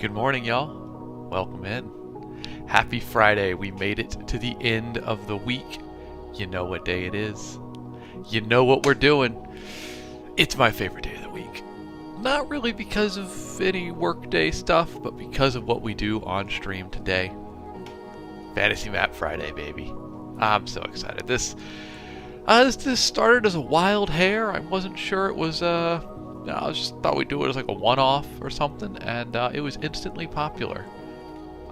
Good morning, y'all. Welcome in. Happy Friday. We made it to the end of the week. You know what day it is. You know what we're doing. It's my favorite day of the week. Not really because of any workday stuff, but because of what we do on stream today. Fantasy Map Friday, baby. I'm so excited. This started as a wild hair. I wasn't sure it was I just thought we'd do it as like a one-off or something, and it was instantly popular.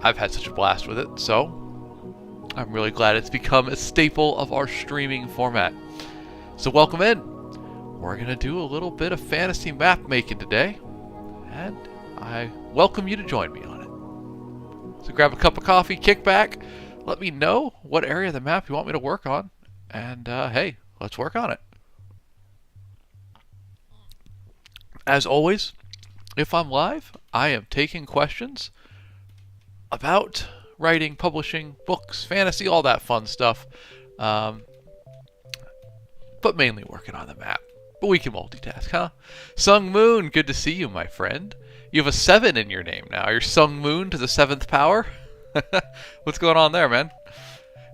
I've had such a blast with it, so I'm really glad it's become a staple of our streaming format. So welcome in. We're going to do a little bit of fantasy map making today, and I welcome you to join me on it. So grab a cup of coffee, kick back, let me know what area of the map you want me to work on, and hey, let's work on it. As always, if I'm live, I am taking questions about writing, publishing, books, fantasy, all that fun stuff. But mainly working on the map. But we can multitask, huh? Sung Moon, good to see you, my friend. You have a 7 in your name now. You're Sung Moon to the 7th power? What's going on there, man?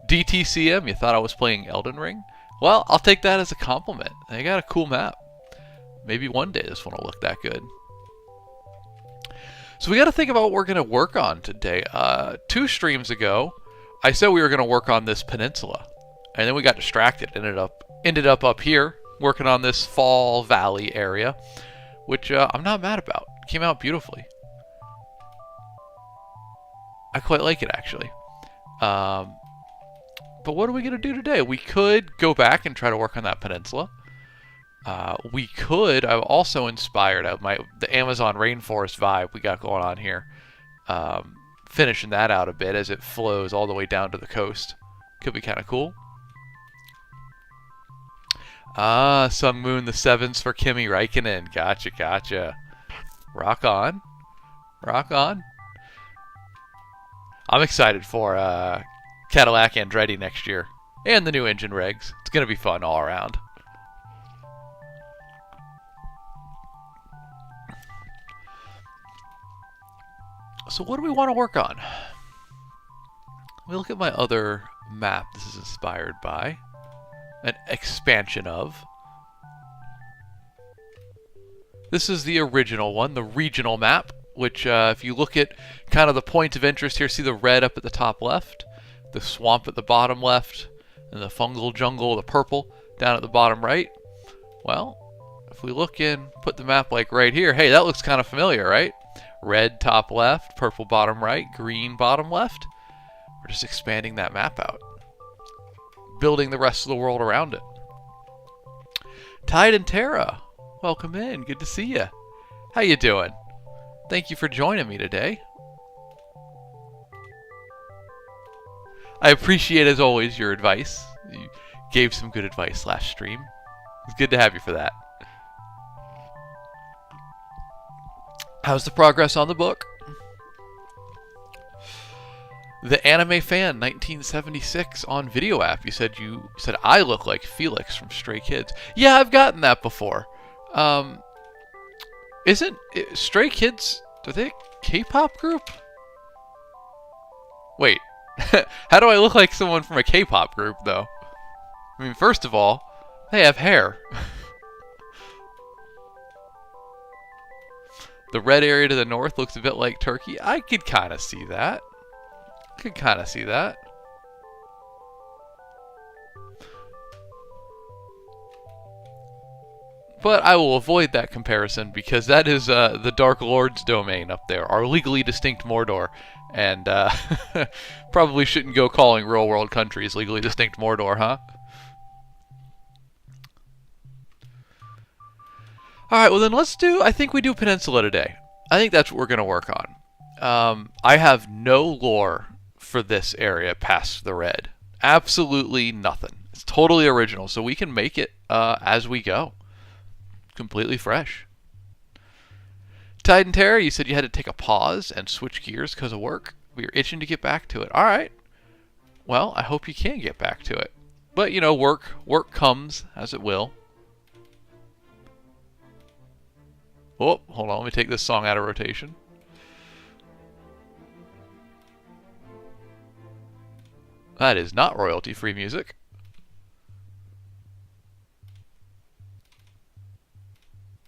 DTCM, you thought I was playing Elden Ring? Well, I'll take that as a compliment. They got a cool map. Maybe one day this one will look that good. So we got to think about what we're going to work on today. 2 streams ago, I said we were going to work on this peninsula, and then we got distracted. Ended up here working on this Fall Valley area, which I'm not mad about. It came out beautifully. I quite like it, actually. But what are we going to do today? We could go back and try to work on that peninsula. I'm also inspired of the Amazon rainforest vibe we got going on here. Finishing that out a bit as it flows all the way down to the coast. Could be kind of cool. Sung Moon, the 7s for Kimi Räikkönen. Gotcha. Rock on. I'm excited for Cadillac Andretti next year. And the new engine regs. It's going to be fun all around. So what do we want to work on? Let me look at my other map this is inspired by. An expansion of. This is the original one, the regional map, which if you look at kind of the points of interest here, see the red up at the top left, the swamp at the bottom left, and the fungal jungle, the purple, down at the bottom right. Well, if we look in, put the map like right here, hey, that looks kind of familiar, right? Red top left, purple bottom right, green bottom left. We're just expanding that map out. Building the rest of the world around it. Tide and Terra, welcome in. Good to see you. How you doing? Thank you for joining me today. I appreciate, as always, your advice. You gave some good advice last stream. It's good to have you for that. How's the progress on the book? The Anime Fan 1976 on Video App. You said I look like Felix from Stray Kids. Yeah, I've gotten that before. Isn't Stray Kids, are they a K-pop group? Wait, how do I look like someone from a K-pop group though? I mean, first of all, they have hair. The red area to the north looks a bit like Turkey. I could kind of see that. But I will avoid that comparison because that is the Dark Lord's domain up there, our legally distinct Mordor. And probably shouldn't go calling real world countries legally distinct Mordor, huh? Alright, well then I think we do Peninsula today. I think that's what we're going to work on. I have no lore for this area past the red. Absolutely nothing. It's totally original, so we can make it as we go. Completely fresh. Tide and Terra, you said you had to take a pause and switch gears because of work. We were itching to get back to it. Alright. Well, I hope you can get back to it. But, you know, work comes as it will. Oh, hold on. Let me take this song out of rotation. That is not royalty-free music.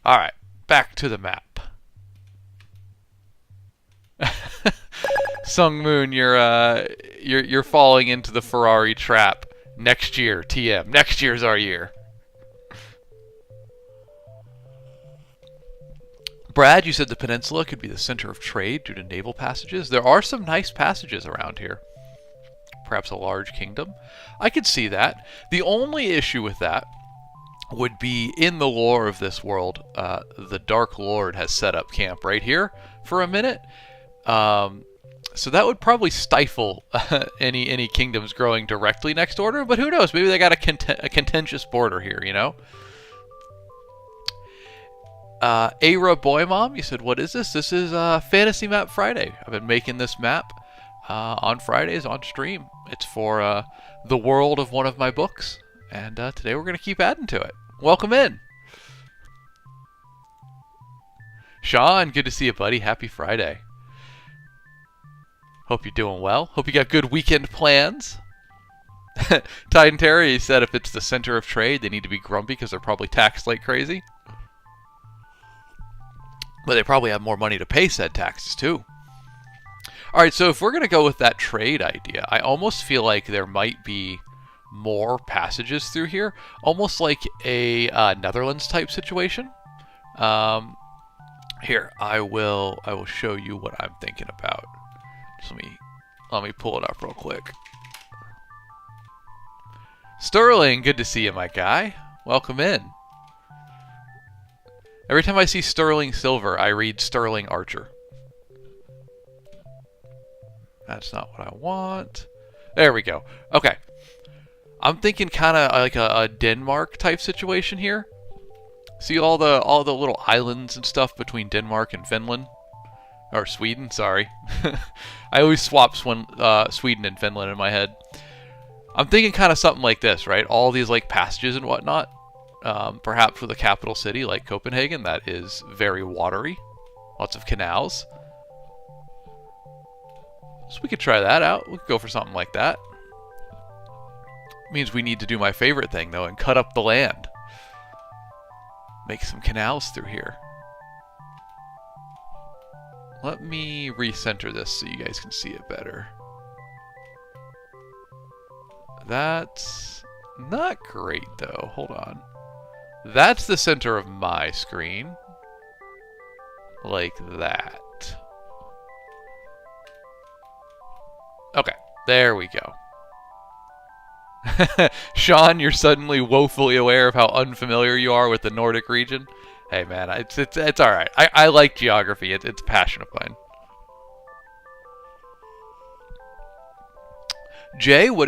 All right, back to the map. Sung Moon, you're falling into the Ferrari trap. Next year, TM. Next year's our year. Brad, you said the peninsula could be the center of trade due to naval passages. There are some nice passages around here. Perhaps a large kingdom. I could see that. The only issue with that would be in the lore of this world, the Dark Lord has set up camp right here for a minute. So that would probably stifle any kingdoms growing directly next order, but who knows? Maybe they got a contentious border here, you know? Ara Boymom, you said, what is this? This is Fantasy Map Friday. I've been making this map on Fridays on stream. It's for the world of one of my books, and today we're going to keep adding to it. Welcome in. Sean, good to see you, buddy. Happy Friday. Hope you're doing well. Hope you got good weekend plans. Titan Terry said if it's the center of trade, they need to be grumpy because they're probably taxed like crazy. But they probably have more money to pay said taxes too. Alright, so if we're going to go with that trade idea, I almost feel like there might be more passages through here. Almost like a Netherlands type situation. Here, I will show you what I'm thinking about. Just let me pull it up real quick. Sterling, good to see you, my guy. Welcome in. Every time I see Sterling Silver, I read Sterling Archer. That's not what I want. There we go. Okay. I'm thinking kind of like a Denmark type situation here. See all the little islands and stuff between Denmark and Finland? Or Sweden, sorry. I always swap Sweden and Finland in my head. I'm thinking kind of something like this, right? All these like passages and whatnot. Perhaps with a capital city like Copenhagen that is very watery. Lots of canals. So we could try that out. We could go for something like that. Means we need to do my favorite thing though and cut up the land. Make some canals through here. Let me recenter this so you guys can see it better. That's not great though. Hold on. That's the center of my screen. Like that. Okay, there we go. Sean, you're suddenly woefully aware of how unfamiliar you are with the Nordic region. Hey man, it's all right. I like geography. It's a passion of mine. Jay, what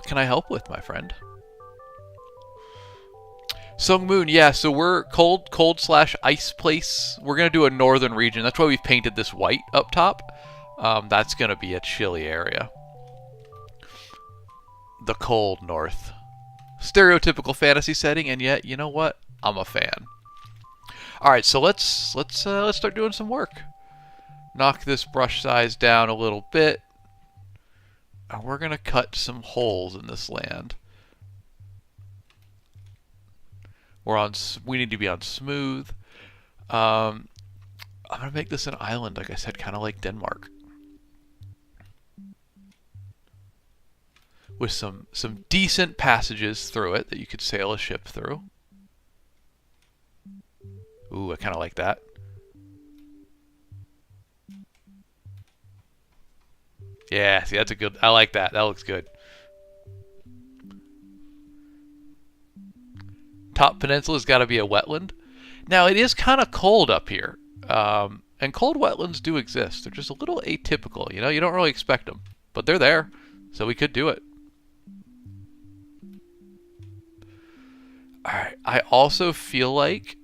can I help with, my friend? Sung Moon, yeah. So we're cold/ice place. We're gonna do a northern region. That's why we've painted this white up top. That's gonna be a chilly area. The cold north. Stereotypical fantasy setting, and yet you know what? I'm a fan. All right, so let's start doing some work. Knock this brush size down a little bit, and we're gonna cut some holes in this land. We need to be on smooth. I'm gonna make this an island, like I said, kind of like Denmark, with some decent passages through it that you could sail a ship through. Ooh, I kind of like that. Yeah, see, that's a good... I like that. That looks good. Top Peninsula's got to be a wetland. Now, it is kind of cold up here. And cold wetlands do exist. They're just a little atypical, you know? You don't really expect them. But they're there, so we could do it. Alright, I also feel like...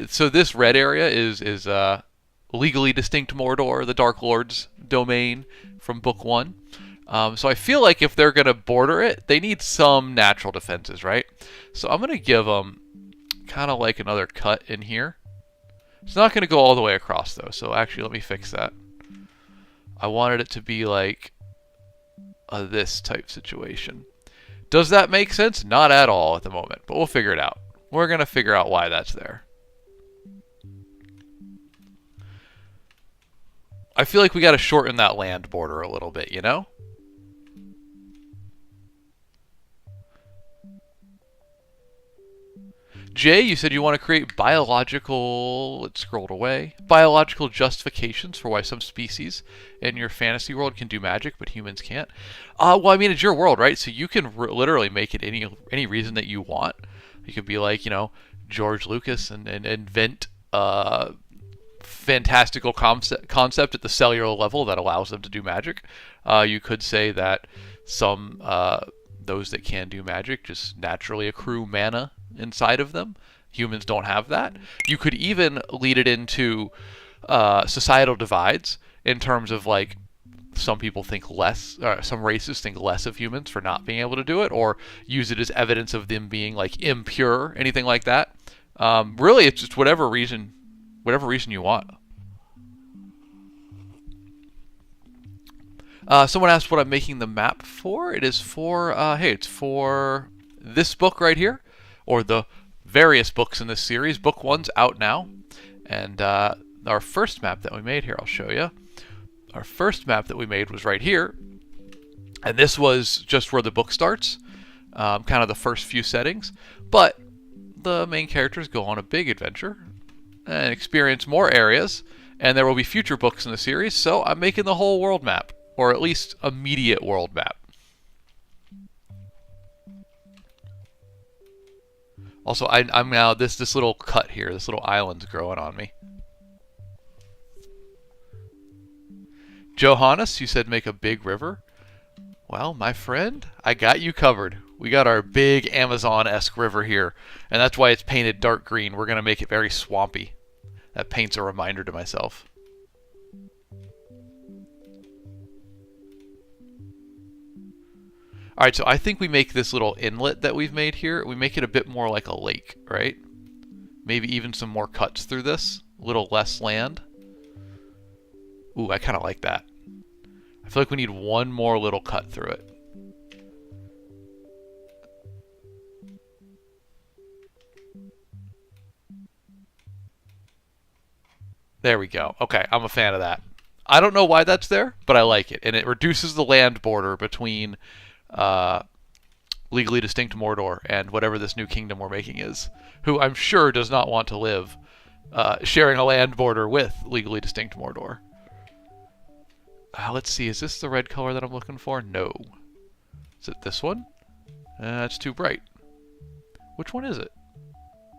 So this red area is legally distinct Mordor, the Dark Lord's domain from Book 1. So I feel like if they're going to border it, they need some natural defenses, right? So I'm going to give them kind of like another cut in here. It's not going to go all the way across, though. So actually, let me fix that. I wanted it to be like this type situation. Does that make sense? Not at all at the moment, but we'll figure it out. We're going to figure out why that's there. I feel like we got to shorten that land border a little bit, you know? Jay, you said you want to create biological, it scrolled away, biological justifications for why some species in your fantasy world can do magic, but humans can't. Well, I mean, it's your world, right? So you can literally make it any reason that you want. You could be like, you know, George Lucas and invent fantastical concept at the cellular level that allows them to do magic. You could say that some those that can do magic just naturally accrue mana inside of them. Humans don't have that. You could even lead it into societal divides in terms of like some people think less, some races think less of humans for not being able to do it, or use it as evidence of them being like impure, anything like that. Really, it's just whatever reason you want. Someone asked what I'm making the map for. It is for, it's for this book right here, or the various books in this series. Book 1's out now, and our first map that we made here, I'll show you. Our first map that we made was right here, and this was just where the book starts, kind of the first few settings, but the main characters go on a big adventure and experience more areas, and there will be future books in the series, so I'm making the whole world map, or at least immediate world map. Also, I'm now, this little cut here, this little island's growing on me. Johannes, you said make a big river. Well, my friend, I got you covered. We got our big Amazon-esque river here, and that's why it's painted dark green. We're going to make it very swampy. That paints a reminder to myself. Alright, so I think we make this little inlet that we've made here, we make it a bit more like a lake, right? Maybe even some more cuts through this. A little less land. Ooh, I kind of like that. I feel like we need one more little cut through it. There we go. Okay, I'm a fan of that. I don't know why that's there, but I like it. And it reduces the land border between legally distinct Mordor and whatever this new kingdom we're making is, who I'm sure does not want to live sharing a land border with legally distinct Mordor. Let's see, is this the red color that I'm looking for? No. Is it this one? It's too bright. Which one is it?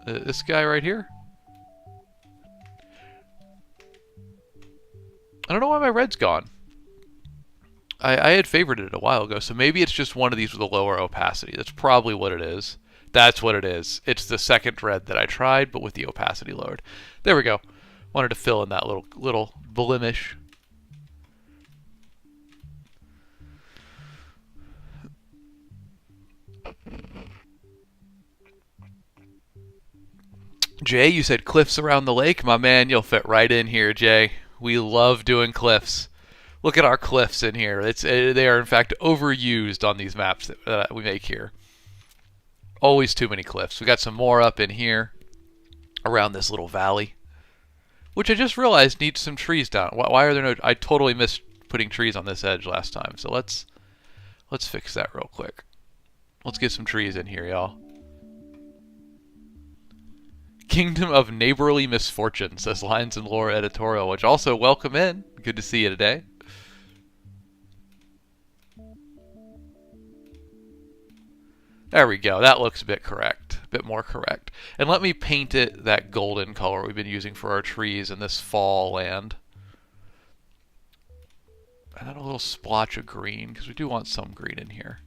This guy right here? I don't know why my red's gone. I had favorited it a while ago, so maybe it's just one of these with a lower opacity. That's probably what it is. That's what it is. It's the second red that I tried, but with the opacity lowered. There we go. Wanted to fill in that little blemish. Jay, you said cliffs around the lake. My man, you'll fit right in here, Jay. We love doing cliffs. Look at our cliffs in here. They are, in fact, overused on these maps that we make here. Always too many cliffs. We got some more up in here around this little valley, which I just realized needs some trees down. Why are there no... I totally missed putting trees on this edge last time, so let's fix that real quick. Let's get some trees in here, y'all. Kingdom of Neighborly Misfortune, says Lines and Lore Editorial, which also welcome in. Good to see you today. There we go. That looks a bit correct. A bit more correct. And let me paint it that golden color we've been using for our trees in this fall land. And then a little splotch of green, because we do want some green in here.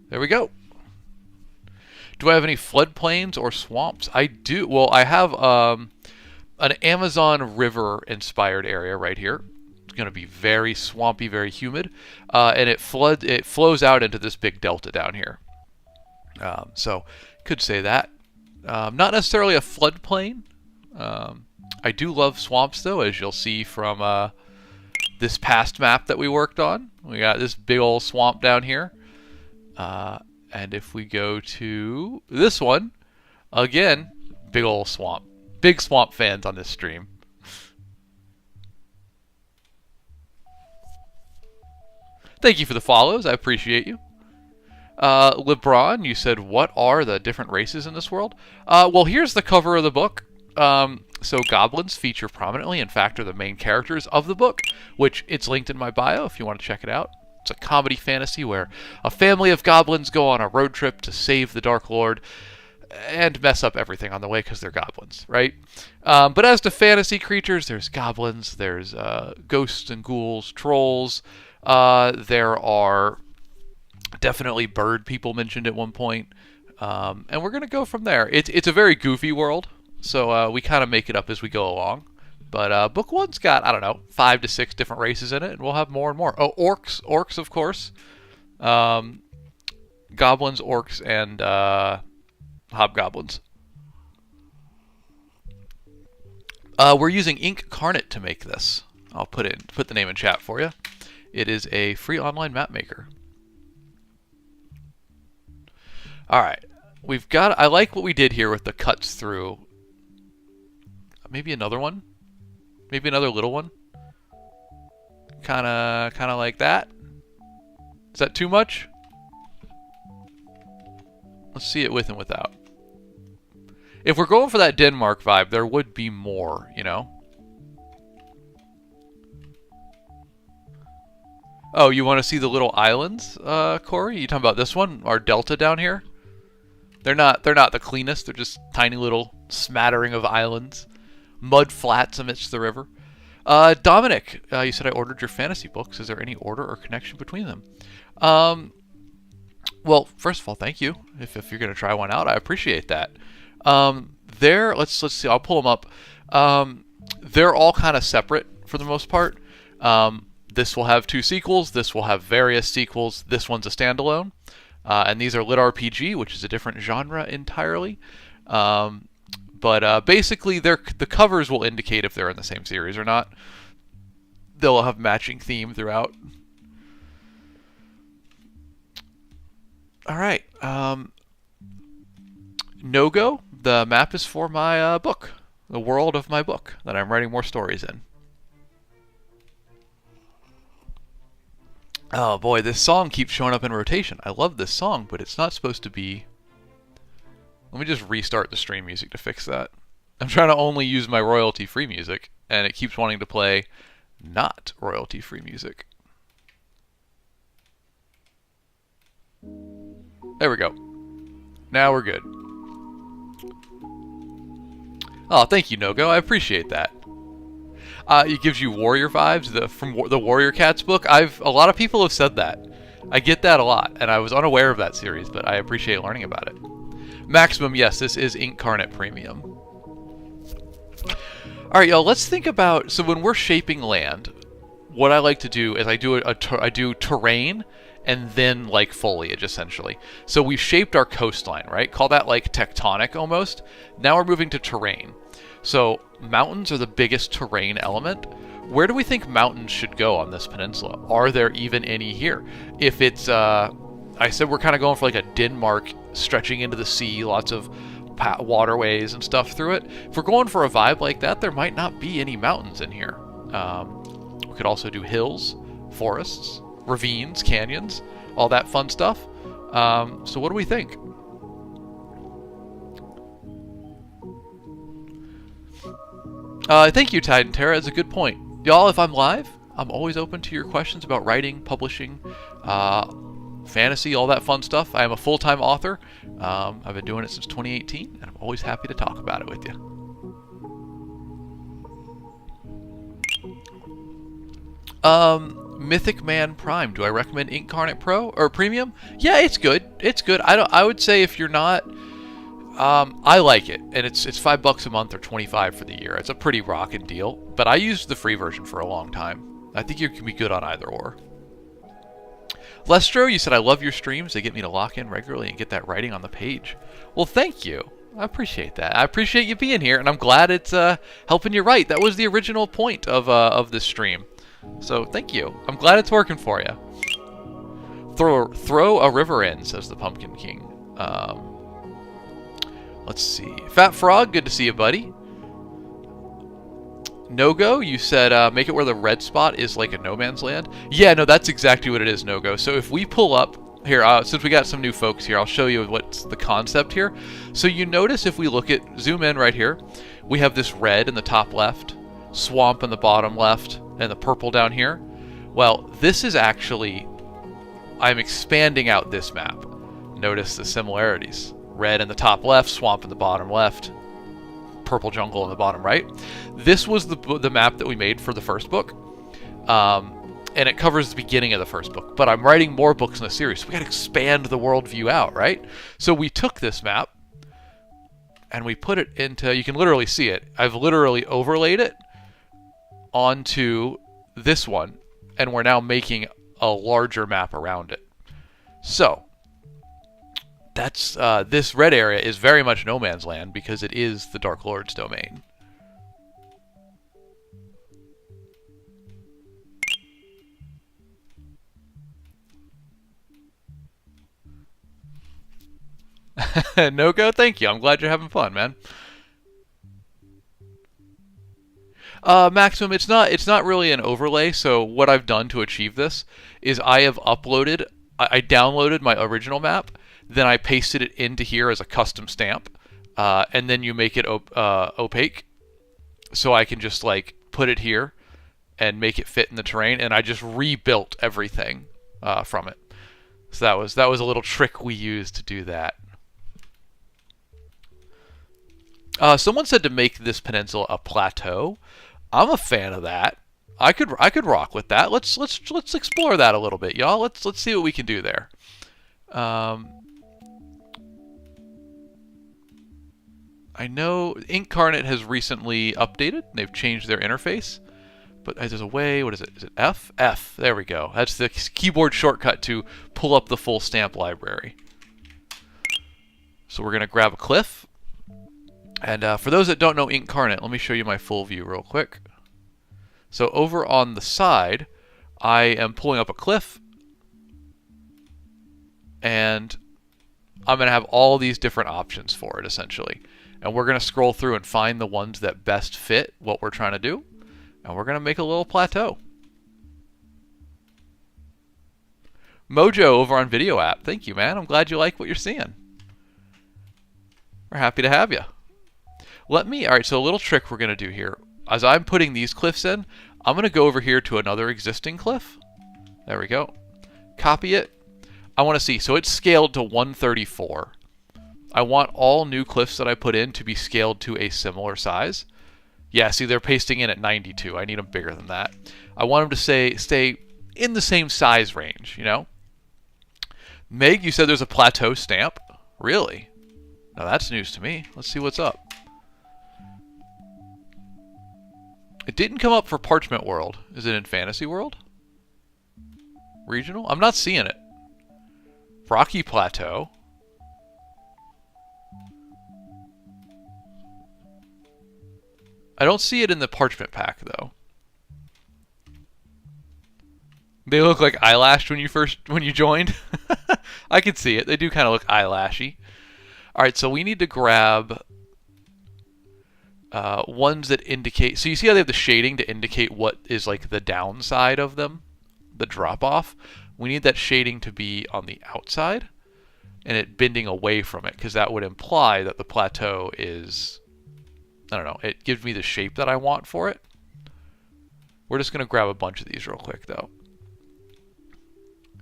There we go. Do I have any floodplains or swamps? I do. Well, I have an Amazon River inspired area right here. It's going to be very swampy, very humid, and it flows out into this big delta down here. So could say that. Not necessarily a floodplain, I do love swamps, though, as you'll see from this past map that we worked on. We got this big old swamp down here. And if we go to this one, again, big old swamp. Big swamp fans on this stream. Thank you for the follows. I appreciate you. LeBron, you said, what are the different races in this world? Well, here's the cover of the book. So goblins feature prominently. In fact, are the main characters of the book, which it's linked in my bio if you want to check it out. It's a comedy fantasy where a family of goblins go on a road trip to save the Dark Lord and mess up everything on the way because they're goblins, right? But as to fantasy creatures, there's goblins, there's ghosts and ghouls, trolls. There are definitely bird people mentioned at one point. And we're going to go from there. It's a very goofy world, so we kind of make it up as we go along. But book one's got, I don't know, 5 to 6 different races in it, and we'll have more and more. Oh, orcs, of course. Goblins, orcs, and hobgoblins. We're using Incarnate to make this. I'll put the name in chat for you. It is a free online map maker. All right, I like what we did here with the cuts through. Maybe another one. Maybe another little one. Kind of like that. Is that too much? Let's see it with and without. If we're going for that Denmark vibe, there would be more, you know? Oh, you want to see the little islands, Corey? You talking about this one? Our delta down here? They're not the cleanest. They're just tiny little smattering of islands. Mud flats amidst the river. Dominic, you said I ordered your fantasy books. Is there any order or connection between them? Well, first of all, thank you. If you're going to try one out, I appreciate that. Let's see. I'll pull them up. They're all kind of separate for the most part. This will have 2 sequels. This will have various sequels. This one's a standalone. And these are Lit RPG, which is a different genre entirely. But basically, the covers will indicate if they're in the same series or not. They'll have matching theme throughout. All right. No-Go, the map is for my book, the world of my book that I'm writing more stories in. Oh boy, this song keeps showing up in rotation. I love this song, but it's not supposed to be... Let me just restart the stream music to fix that. I'm trying to only use my royalty-free music, and it keeps wanting to play not royalty-free music. There we go. Now we're good. Oh, thank you, No-Go. I appreciate that. It gives you warrior vibes from the Warrior Cats book. A lot of people have said that. I get that a lot, and I was unaware of that series, but I appreciate learning about it. Maximum, yes, this is Incarnate Premium. All right, y'all, let's think about... So when we're shaping land, what I like to do is I do terrain and then like foliage, essentially. So we've shaped our coastline, right? Call that like tectonic almost. Now we're moving to terrain. So mountains are the biggest terrain element. Where do we think mountains should go on this peninsula? Are there even any here? If it's, I said we're kind of going for like a Denmark stretching into the sea, lots of waterways and stuff through it. If we're going for a vibe like that, there might not be any mountains in here. We could also do hills, forests, ravines, canyons, all that fun stuff. So what do we think? Thank you, Titan Terra. It's a good point. Y'all, if I'm live, I'm always open to your questions about writing, publishing, fantasy, all that fun stuff. I am a full-time author. I've been doing it since 2018, and I'm always happy to talk about it with you. Mythic Man Prime. Do I recommend Incarnate Pro or Premium? Yeah, it's good. It's good. I would say if you're not... I like it, and it's $5 a month or $25 for the year. It's a pretty rockin' deal, but I used the free version for a long time. I think you can be good on either or. Lestro, you said, I love your streams. They get me to lock in regularly and get that writing on the page. Well, thank you. I appreciate that. I appreciate you being here, and I'm glad it's helping you write. That was the original point of this stream. So thank you. I'm glad it's working for you. Throw a river in, says the Pumpkin King. Let's see. Fat Frog, good to see you, buddy. No-Go, you said make it where the red spot is like a no man's land. Yeah, no, that's exactly what it is, No-Go. So if we pull up here, since we got some new folks here, I'll show you what's the concept here. So you notice if we zoom in right here, we have this red in the top left, swamp in the bottom left, and the purple down here. Well, this is actually, I'm expanding out this map. Notice the similarities. Red in the top left, swamp in the bottom left, purple jungle in the bottom right. This was the map that we made for the first book. And it covers the beginning of the first book. But I'm writing more books in the series, so we got to expand the worldview out, right? So we took this map, and we put it into, you can literally see it. I've literally overlaid it onto this one, and we're now making a larger map around it. So, that's this red area is very much no man's land because it is the Dark Lord's domain. No-Go, thank you. I'm glad you're having fun, man. Maximum, it's not really an overlay. So what I've done to achieve this is I downloaded my original map, then I pasted it into here as a custom stamp, and then you make it opaque, so I can just like put it here and make it fit in the terrain, and I just rebuilt everything from it. So that was a little trick we used to do that. Someone said to make this peninsula a plateau. I'm a fan of that. I could rock with that. Let's explore that a little bit, y'all. Let's see what we can do there. I know Incarnate has recently updated. They've changed their interface. But there's a way, what is it? Is it F? F, there we go. That's the keyboard shortcut to pull up the full stamp library. So we're going to grab a cliff. And for those that don't know Incarnate, let me show you my full view real quick. So over on the side, I am pulling up a cliff. And I'm going to have all these different options for it, essentially. And we're going to scroll through and find the ones that best fit what we're trying to do. And we're going to make a little plateau. Mojo over on Video App. Thank you, man. I'm glad you like what you're seeing. We're happy to have you. Alright, so a little trick we're going to do here. As I'm putting these cliffs in, I'm going to go over here to another existing cliff. There we go. Copy it. I want to see. So it's scaled to 134. I want all new cliffs that I put in to be scaled to a similar size. Yeah, see, they're pasting in at 92. I need them bigger than that. I want them to stay in the same size range, you know? Meg, you said there's a plateau stamp? Really? Now that's news to me. Let's see what's up. It didn't come up for Parchment World. Is it in Fantasy World? Regional? I'm not seeing it. Rocky Plateau. I don't see it in the Parchment Pack, though. They look like eyelashed when you joined. I can see it. They do kind of look eyelashy. Alright, so we need to grab ones that indicate... So you see how they have the shading to indicate what is like the downside of them? The drop-off? We need that shading to be on the outside and it bending away from it, because that would imply that the plateau is... I don't know. It gives me the shape that I want for it. We're just going to grab a bunch of these real quick, though.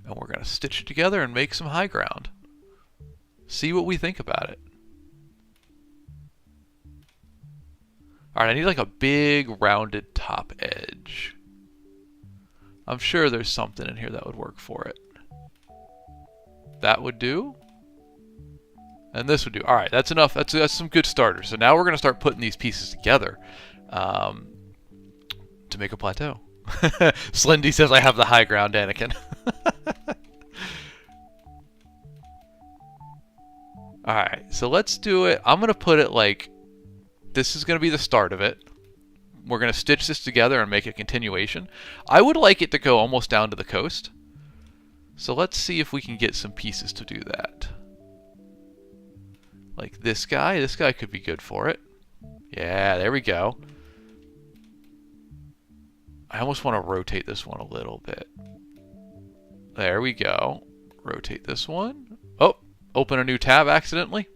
And we're going to stitch it together and make some high ground. See what we think about it. Alright, I need like a big rounded top edge. I'm sure there's something in here that would work for it. That would do. And this would do. Alright, that's enough. That's some good starters. So now we're going to start putting these pieces together to make a plateau. Slendy says I have the high ground, Anakin. Alright, so let's do it. I'm going to put it like, this is going to be the start of it. We're going to stitch this together and make a continuation. I would like it to go almost down to the coast. So let's see if we can get some pieces to do that. Like this guy. This guy could be good for it. Yeah, there we go. I almost want to rotate this one a little bit. There we go. Rotate this one. Oh, open a new tab accidentally.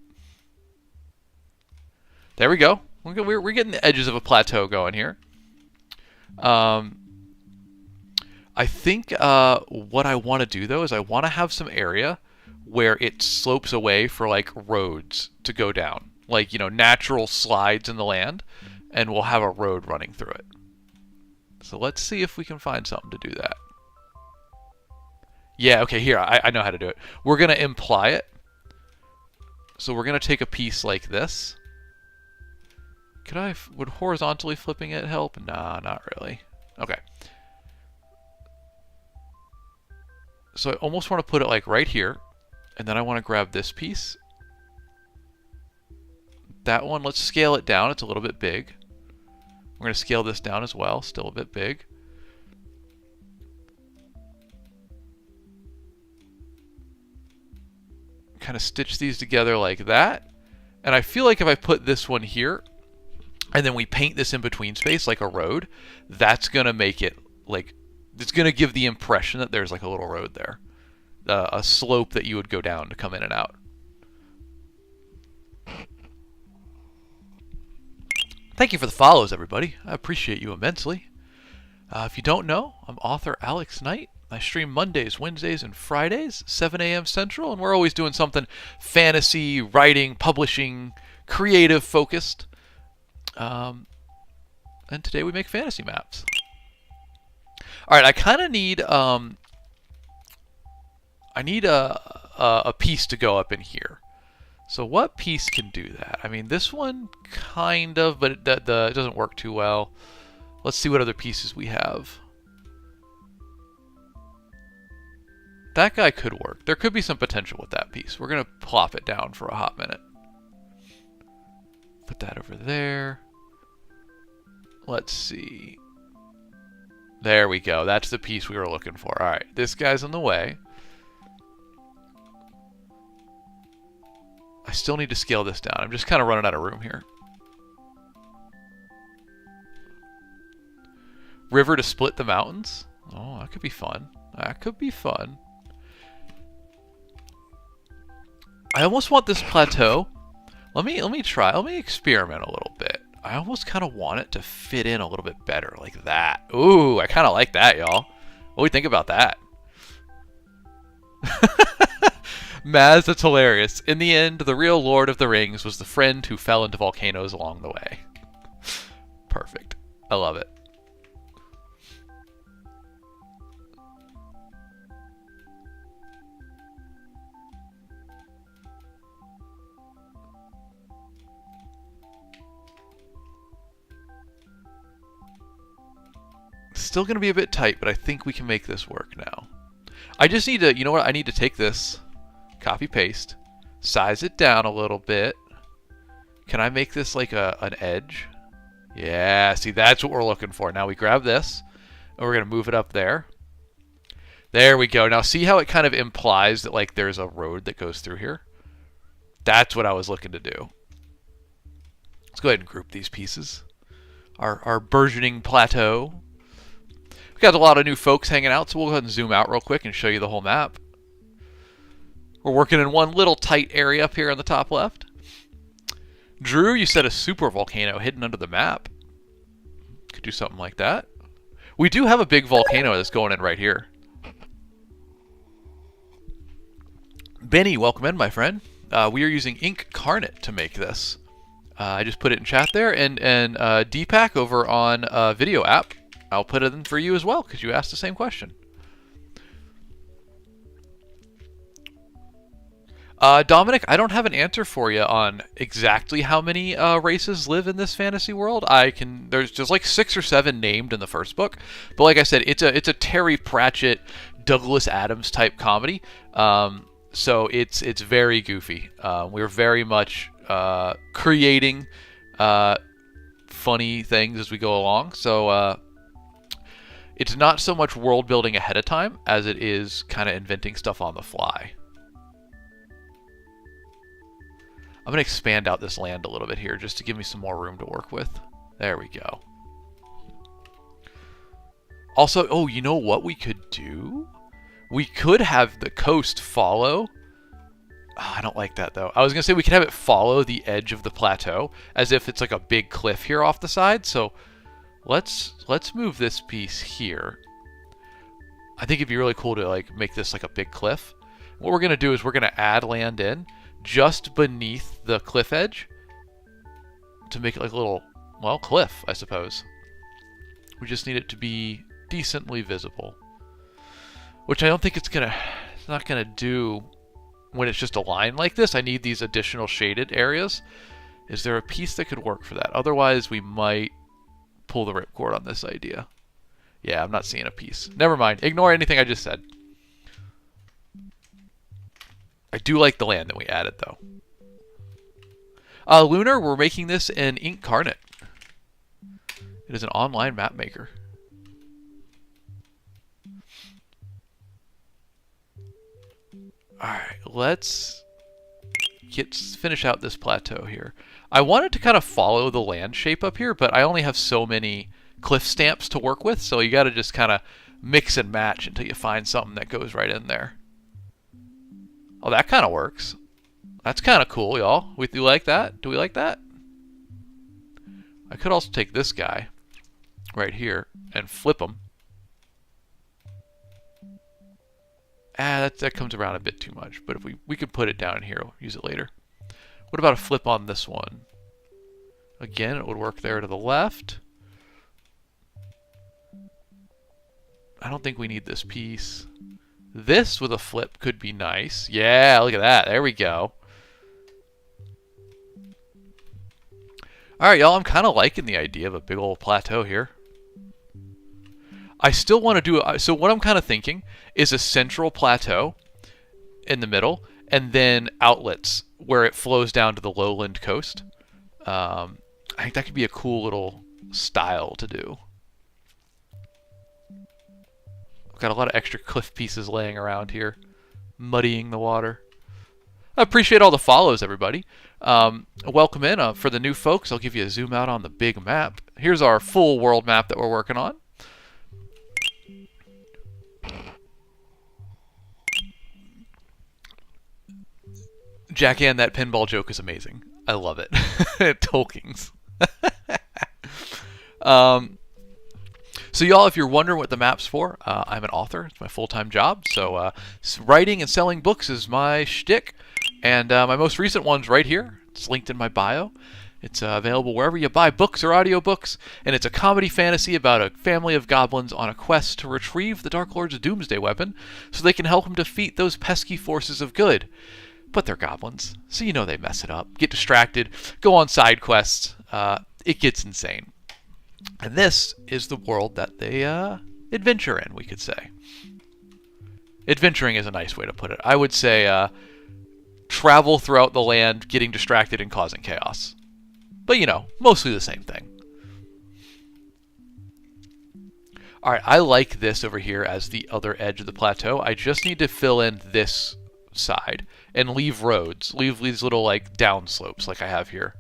There we go. We're getting the edges of a plateau going here. I think what I want to do, though, is I want to have some area where it slopes away for, like, roads to go down. Like, you know, natural slides in the land, and we'll have a road running through it. So let's see if we can find something to do that. Yeah, okay, here, I know how to do it. We're going to imply it. So we're going to take a piece like this. Would horizontally flipping it help? Nah, not really. Okay. So I almost want to put it like right here. And then I want to grab this piece. That one, let's scale it down. It's a little bit big. We're going to scale this down as well. Still a bit big. Kind of stitch these together like that. And I feel like if I put this one here, and then we paint this in between space like a road, that's going to make it like, it's going to give the impression that there's like a little road there. A slope that you would go down to come in and out. Thank you for the follows, everybody. I appreciate you immensely. If you don't know, I'm author Alex Knight. I stream Mondays, Wednesdays, and Fridays, 7 a.m. Central, and we're always doing something fantasy, writing, publishing, creative focused. And today we make fantasy maps. All right, I kind of need a piece to go up in here. So what piece can do that? I mean, this one kind of, but it doesn't work too well. Let's see what other pieces we have. That guy could work. There could be some potential with that piece. We're going to plop it down for a hot minute. Put that over there. Let's see. There we go. That's the piece we were looking for. All right, this guy's in the way. I still need to scale this down. I'm just kind of running out of room here. River to split the mountains. Oh, that could be fun. That could be fun. I almost want this plateau. Let me try. Let me experiment a little bit. I almost kind of want it to fit in a little bit better, like that. Ooh, I kind of like that, y'all. What do you think about that? Maz, that's hilarious. In the end, the real Lord of the Rings was the friend who fell into volcanoes along the way. Perfect. I love it. Still going to be a bit tight, but I think we can make this work now. I just need to, you know what? I need to take this, copy paste, size it down a little bit. Can I make this like an edge? Yeah, see, that's what we're looking for. Now we grab this, and we're going to move it up there. There we go. Now see how it kind of implies that like there's a road that goes through here? That's what I was looking to do. Let's go ahead and group these pieces. Our burgeoning plateau. Got a lot of new folks hanging out, so we'll go ahead and zoom out real quick and show you the whole map. We're working in one little tight area up here on the top left. Drew, you said a super volcano hidden under the map. Could do something like that. We do have a big volcano that's going in right here. Benny, welcome in, my friend. We are using Incarnate to make this. I just put it in chat there, and Deepak over on Video app. I'll put it in for you as well, because you asked the same question. Dominic, I don't have an answer for you on exactly how many races live in this fantasy world. There's just like 6 or 7 named in the first book, but like I said, it's a Terry Pratchett, Douglas Adams type comedy. So it's very goofy. We're very much creating funny things as we go along. So it's not so much world building ahead of time as it is kind of inventing stuff on the fly. I'm going to expand out this land a little bit here just to give me some more room to work with. There we go. Also, oh, you know what we could do? We could have the coast follow. Oh, I don't like that, though. I was going to say we could have it follow the edge of the plateau as if it's like a big cliff here off the side. So let's move this piece here. I think it'd be really cool to like make this like a big cliff. What we're going to do is we're going to add land in just beneath the cliff edge to make it like a little, well, cliff, I suppose. We just need it to be decently visible, which I don't think it's not gonna do when it's just a line like this. I need these additional shaded areas. Is there a piece that could work for that? Otherwise, we might pull the ripcord on this idea. Yeah, I'm not seeing a piece. Never mind. Ignore anything I just said. I do like the land that we added, though. Lunar, we're making this in Incarnate. It is an online map maker. Alright, let's finish out this plateau here. I wanted to kind of follow the land shape up here, but I only have so many cliff stamps to work with, so you got to just kind of mix and match until you find something that goes right in there. Oh, that kind of works. That's kind of cool, y'all. Do you like that? Do we like that? I could also take this guy right here and flip him. That comes around a bit too much, but if we could put it down here, we'll use it later. What about a flip on this one? Again, it would work there to the left. I don't think we need this piece. This with a flip could be nice. Yeah, look at that. There we go. Alright, y'all, I'm kind of liking the idea of a big old plateau here. I still want to do it. So what I'm kind of thinking is a central plateau in the middle, and then outlets where it flows down to the lowland coast. I think that could be a cool little style to do. I've got a lot of extra cliff pieces laying around here, muddying the water. I appreciate all the follows, everybody. Welcome in. For the new folks, I'll give you a zoom out on the big map. Here's our full world map that we're working on. Jackie, that pinball joke is amazing. I love it. Tolkien's. So y'all, if you're wondering what the map's for, I'm an author. It's my full-time job. So writing and selling books is my shtick. And my most recent one's right here. It's linked in my bio. It's available wherever you buy books or audiobooks. And it's a comedy fantasy about a family of goblins on a quest to retrieve the Dark Lord's doomsday weapon so they can help him defeat those pesky forces of good. But they're goblins, so you know they mess it up, get distracted, go on side quests. It gets insane. And this is the world that they adventure in, we could say. Adventuring is a nice way to put it. I would say travel throughout the land, getting distracted and causing chaos. But, you know, mostly the same thing. Alright, I like this over here as the other edge of the plateau. I just need to fill in this side and leave roads. Leave these little, like, down slopes like I have here.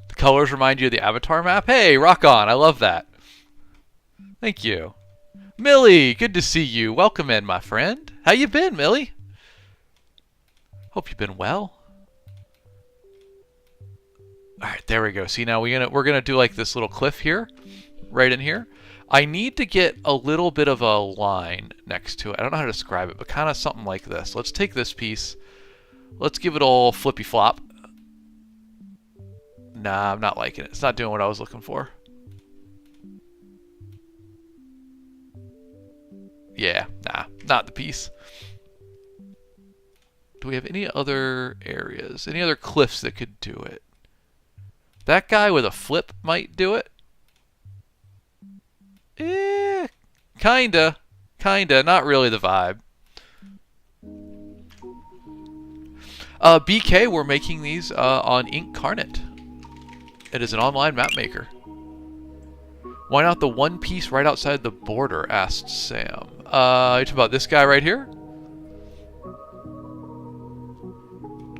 The colors remind you of the Avatar map. Hey, rock on. I love that. Thank you. Millie, good to see you. Welcome in, my friend. How you been, Millie? Hope you've been well. Alright, there we go. See, now we're gonna do like this little cliff here, right in here. I need to get a little bit of a line next to it. I don't know how to describe it, but kind of something like this. Let's take this piece. Let's give it all flippy flop. Nah, I'm not liking it. It's not doing what I was looking for. Yeah, nah, not the piece. Do we have any other areas? Any other cliffs that could do it? That guy with a flip might do it. Kinda. Kinda. Not really the vibe. BK, we're making these on Incarnate. It is an online map maker. Why not the one piece right outside the border? Asked Sam. You talking about this guy right here?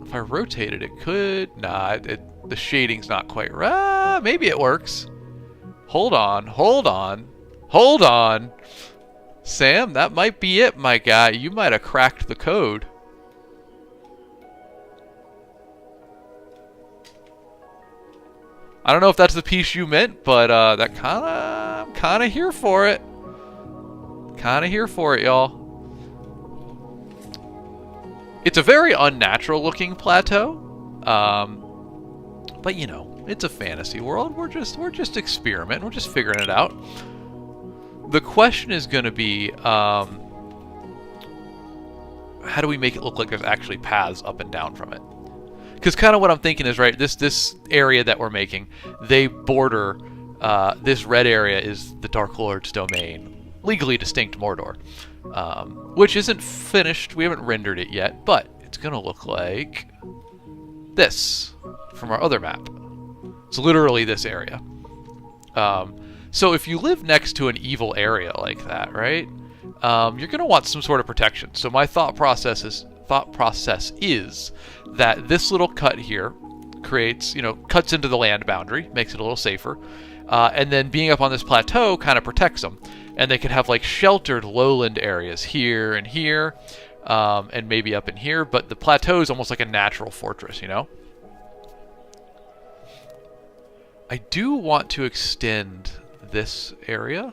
If I rotated, it could. Nah, the shading's not quite right. Maybe it works. Hold on, hold on, hold on. Sam, that might be it, my guy. You might have cracked the code. I don't know if that's the piece you meant, but that I'm kind of here for it. Kind of here for it, y'all. It's a very unnatural looking plateau, but you know, it's a fantasy world. We're just experimenting. We're just figuring it out. The question is going to be, how do we make it look like there's actually paths up and down from it? Because kind of what I'm thinking is, right, this area that we're making, they border, this red area is the Dark Lord's domain, legally distinct Mordor, which isn't finished. We haven't rendered it yet, but it's going to look like this from our other map. It's literally this area. So if you live next to an evil area like that, right, you're going to want some sort of protection. So my thought process is that this little cut here creates, cuts into the land boundary, makes it a little safer, and then being up on this plateau kind of protects them. And they could have like sheltered lowland areas here and here, and maybe up in here, but the plateau is almost like a natural fortress, I do want to extend this area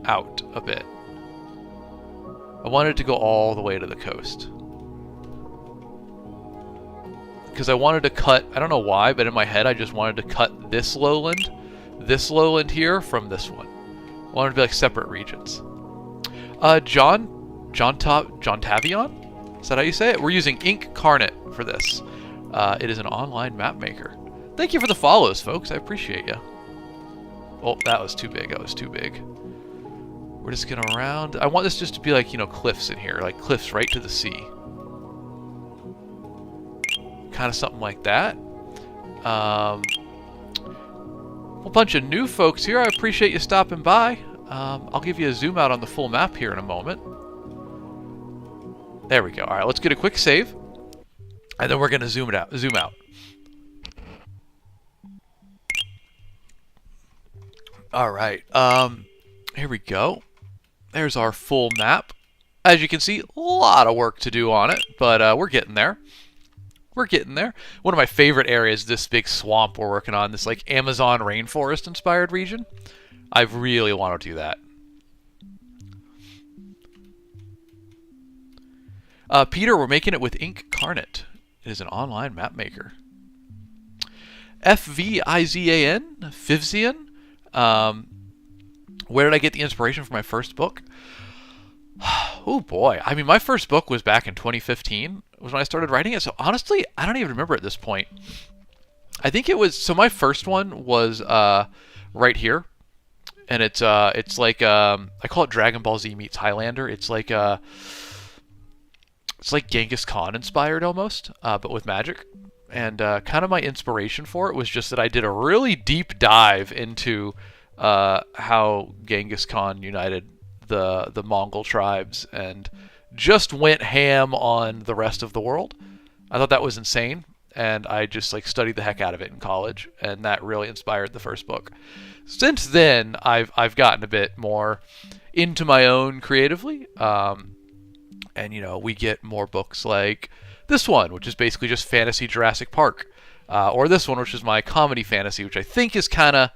out a bit. I want it to go all the way to the coast. Because I wanted to cut, I don't know why, but in my head I just wanted to cut this lowland here from this one. I wanted to be like separate regions. John Tavion? Is that how you say it? We're using Incarnate for this. It is an online map maker. Thank you for the follows, folks. I appreciate you. Oh, that was too big. That was too big. We're just gonna round. I want this just to be like, cliffs in here, like cliffs right to the sea. Kind of something like that. A bunch of new folks here. I appreciate you stopping by. I'll give you a zoom out on the full map here in a moment. There we go. All right, let's get a quick save, and then we're gonna zoom out. All right. Here we go. There's our full map. As you can see, a lot of work to do on it, but we're getting there. We're getting there. One of my favorite areas is this big swamp we're working on, this like Amazon rainforest inspired region. I really want to do that. Peter, we're making it with Incarnate. It is an online map maker. Fvizan, Fivzian. Where did I get the inspiration for my first book? Oh boy. I mean, my first book was back in 2015. Was when I started writing it. So honestly, I don't even remember at this point. I think it was, so my first one was right here. And it's like, I call it Dragon Ball Z meets Highlander. It's like Genghis Khan inspired almost, but with magic. And kind of my inspiration for it was just that I did a really deep dive into how Genghis Khan united the Mongol tribes and just went ham on the rest of the world. I thought that was insane, and I just like studied the heck out of it in college, and that really inspired the first book. Since then, I've gotten a bit more into my own creatively, and we get more books like this one, which is basically just fantasy Jurassic Park, or this one, which is my comedy fantasy, which I think is kind of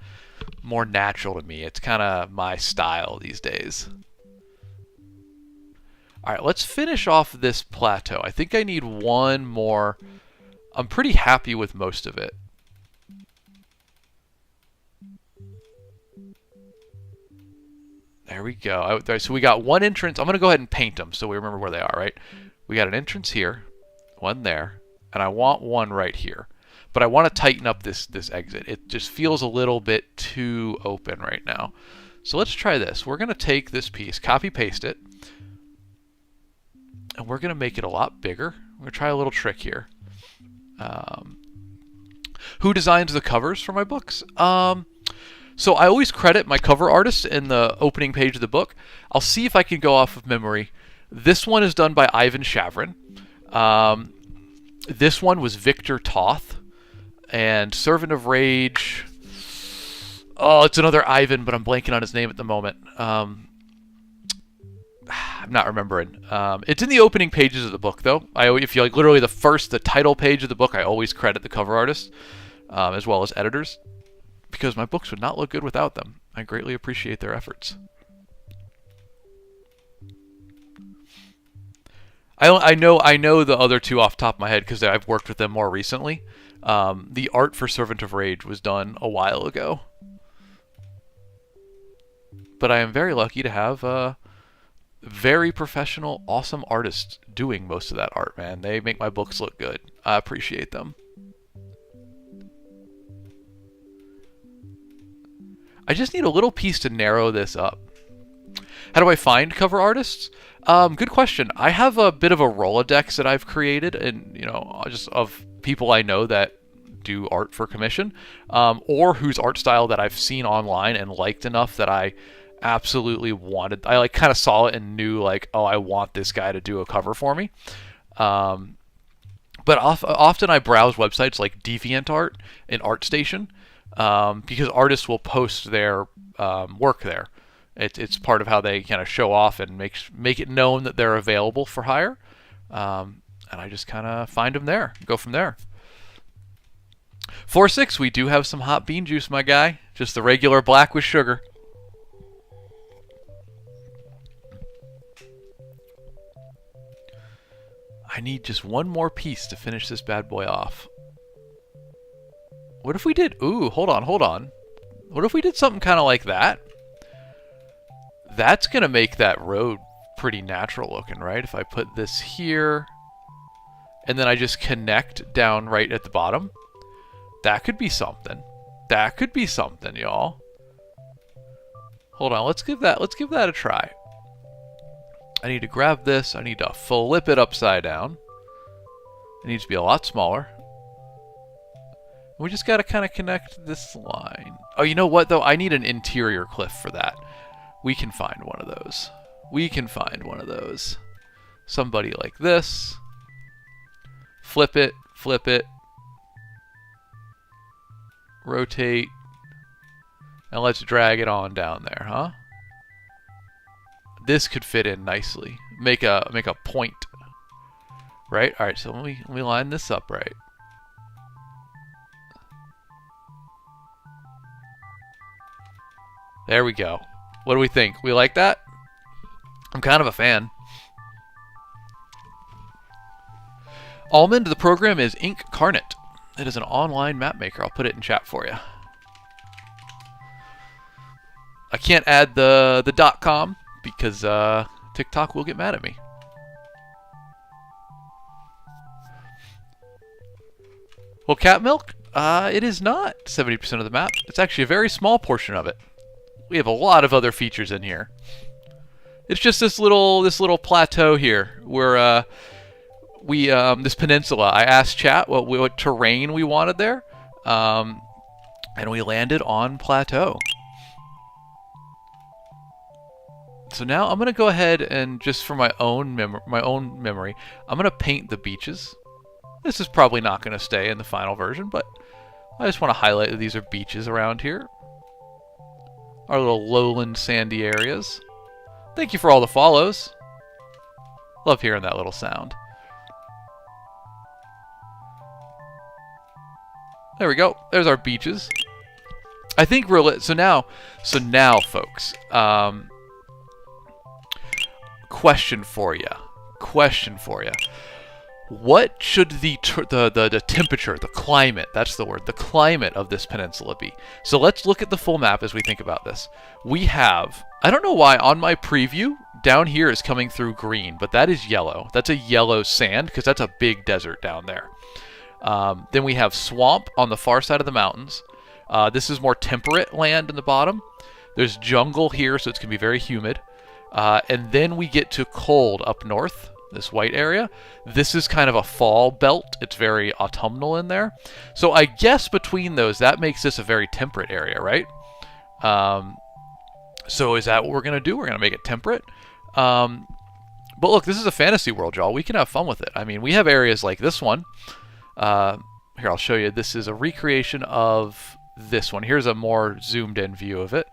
more natural to me. It's kind of my style these days. All right, let's finish off this plateau. I think I need one more. I'm pretty happy with most of it. There we go. So we got one entrance. I'm going to go ahead and paint them so we remember where they are, right? We got an entrance here, one there, and I want one right here. But I want to tighten up this exit. It just feels a little bit too open right now. So let's try this. We're going to take this piece, copy paste it, and we're going to make it a lot bigger. We're going to try a little trick here. Who designs the covers for my books? So I always credit my cover artist in the opening page of the book. I'll see if I can go off of memory. This one is done by Ivan Shavrin. This one was Victor Toth. And Servant of Rage... Oh, it's another Ivan, but I'm blanking on his name at the moment. I'm not remembering. It's in the opening pages of the book, though. If you like, literally the title page of the book, I always credit the cover artist, as well as editors, because my books would not look good without them. I greatly appreciate their efforts. I know the other two off the top of my head because I've worked with them more recently. The art for Servant of Rage was done a while ago. But I am very lucky to have very professional, awesome artists doing most of that art, man. They make my books look good. I appreciate them. I just need a little piece to narrow this up. How do I find cover artists? Good question. I have a bit of a Rolodex that I've created, and just of people I know that do art for commission, or whose art style that I've seen online and liked enough that I absolutely wanted. I kind of saw it and knew oh, I want this guy to do a cover for me. But often I browse websites like DeviantArt and ArtStation, because artists will post their work there. It's part of how they kind of show off and make it known that they're available for hire. And I just kind of find them there, go from there. 4-6, we do have some hot bean juice, my guy. Just the regular black with sugar. I need just one more piece to finish this bad boy off. What if we did... Ooh, hold on. What if we did something kind of like that? That's going to make that road pretty natural looking, right? If I put this here, and then I just connect down right at the bottom. That could be something. That could be something, y'all. Hold on, let's give that a try. I need to grab this. I need to flip it upside down. It needs to be a lot smaller. We just got to kind of connect this line. Oh, you know what, though? I need an interior cliff for that. We can find one of those. We can find one of those. Somebody like this. Flip it. Flip it. Rotate. And let's drag it on down there, huh? This could fit in nicely. Make a point. Right? Alright, so let me line this up right. There we go. What do we think? We like that? I'm kind of a fan. Almond, the program is Incarnate. It is an online map maker. I'll put it in chat for you. I can't add the .com because TikTok will get mad at me. Well, cat milk? It is not 70% of the map. It's actually a very small portion of it. We have a lot of other features in here. It's just this little plateau here where this peninsula. I asked chat what terrain we wanted there, and we landed on plateau. So now I'm gonna go ahead and just for my own memory, I'm gonna paint the beaches. This is probably not gonna stay in the final version, but I just want to highlight that these are beaches around here. Our little lowland sandy areas. Thank you for all the follows. Love hearing that little sound. There we go. There's our beaches. I think we're so now, folks. Question for you. What should the temperature, the climate, that's the word, the climate of this peninsula be? So let's look at the full map as we think about this. We have, I don't know why, on my preview, down here is coming through green, but that is yellow. That's a yellow sand, because that's a big desert down there. Then we have swamp on the far side of the mountains. This is more temperate land in the bottom. There's jungle here, so it's going to be very humid. And then we get to cold up north, this white area. This is kind of a fall belt. It's very autumnal in there. So I guess between those, that makes this a very temperate area, right? So is that what we're going to do? We're going to make it temperate. But look, this is a fantasy world, y'all. We can have fun with it. I mean, we have areas like this one. Here, I'll show you. This is a recreation of this one. Here's a more zoomed in view of it.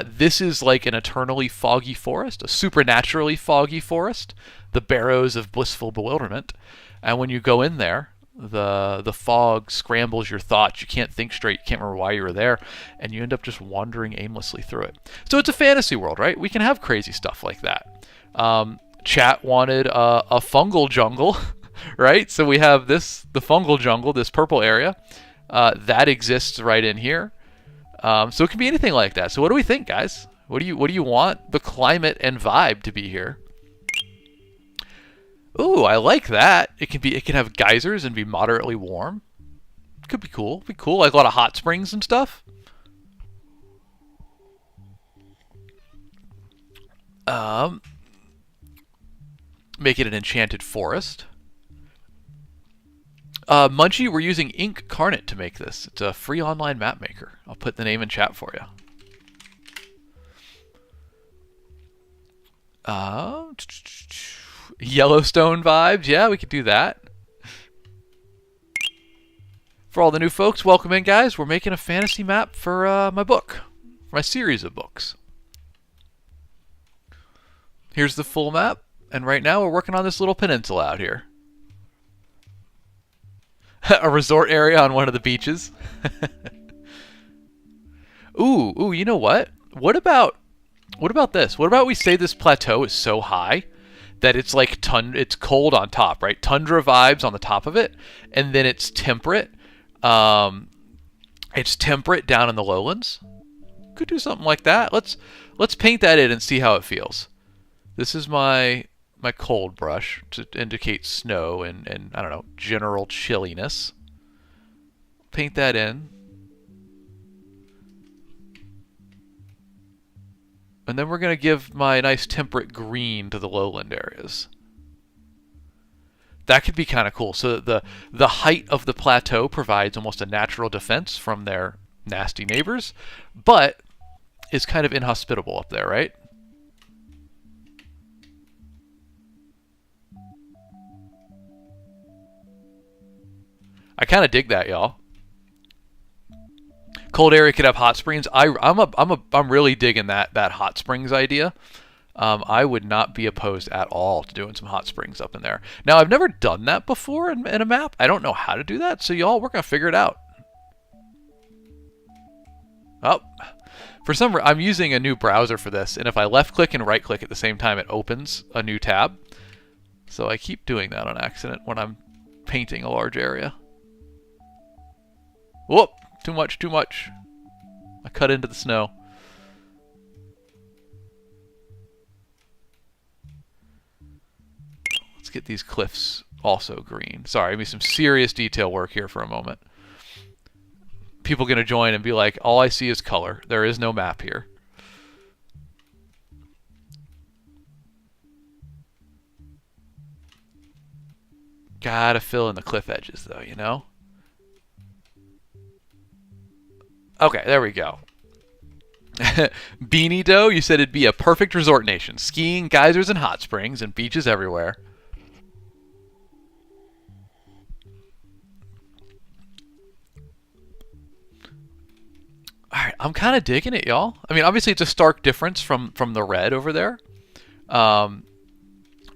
This is like an eternally foggy forest, a supernaturally foggy forest, the barrows of blissful bewilderment. And when you go in there, the fog scrambles your thoughts. You can't think straight. You can't remember why you were there, and you end up just wandering aimlessly through it. So it's a fantasy world, right? We can have crazy stuff like that. Chat wanted a fungal jungle, right? So we have the fungal jungle, this purple area, that exists right in here. So it can be anything like that. So what do we think, guys? What do you want the climate and vibe to be here? Ooh, I like that. It can have geysers and be moderately warm. Could be cool. Be cool. Like a lot of hot springs and stuff. Make it an enchanted forest. Munchie, we're using Incarnate to make this. It's a free online map maker. I'll put the name in chat for you. Yellowstone vibes. Yeah, we could do that. For all the new folks, welcome in, guys. We're making a fantasy map for my book, for my series of books. Here's the full map. And right now we're working on this little peninsula out here. A resort area on one of the beaches. Ooh, you know what? What about this? What about we say this plateau is so high that it's like it's cold on top, right? Tundra vibes on the top of it, and then it's temperate. It's temperate down in the lowlands. Could do something like that. Let's paint that in and see how it feels. This is my cold brush to indicate snow and I don't know, general chilliness. Paint that in. And then we're going to give my nice temperate green to the lowland areas. That could be kind of cool. So the height of the plateau provides almost a natural defense from their nasty neighbors, but is kind of inhospitable up there, right? I kind of dig that, y'all. Cold area could have hot springs. I'm really digging that hot springs idea. I would not be opposed at all to doing some hot springs up in there. Now, I've never done that before in a map. I don't know how to do that, so y'all, we're gonna figure it out. Oh, for some reason, I'm using a new browser for this, and if I left click and right click at the same time, it opens a new tab. So I keep doing that on accident when I'm painting a large area. Whoop! Too much. I cut into the snow. Let's get these cliffs also green. Sorry, give me some serious detail work here for a moment. People gonna join and be like, all I see is color. There is no map here. Gotta fill in the cliff edges though, you know? Okay, there we go. Beanie Dough, you said it'd be a perfect resort nation. Skiing, geysers, and hot springs, and beaches everywhere. Alright, I'm kind of digging it, y'all. I mean, obviously it's a stark difference from the red over there. But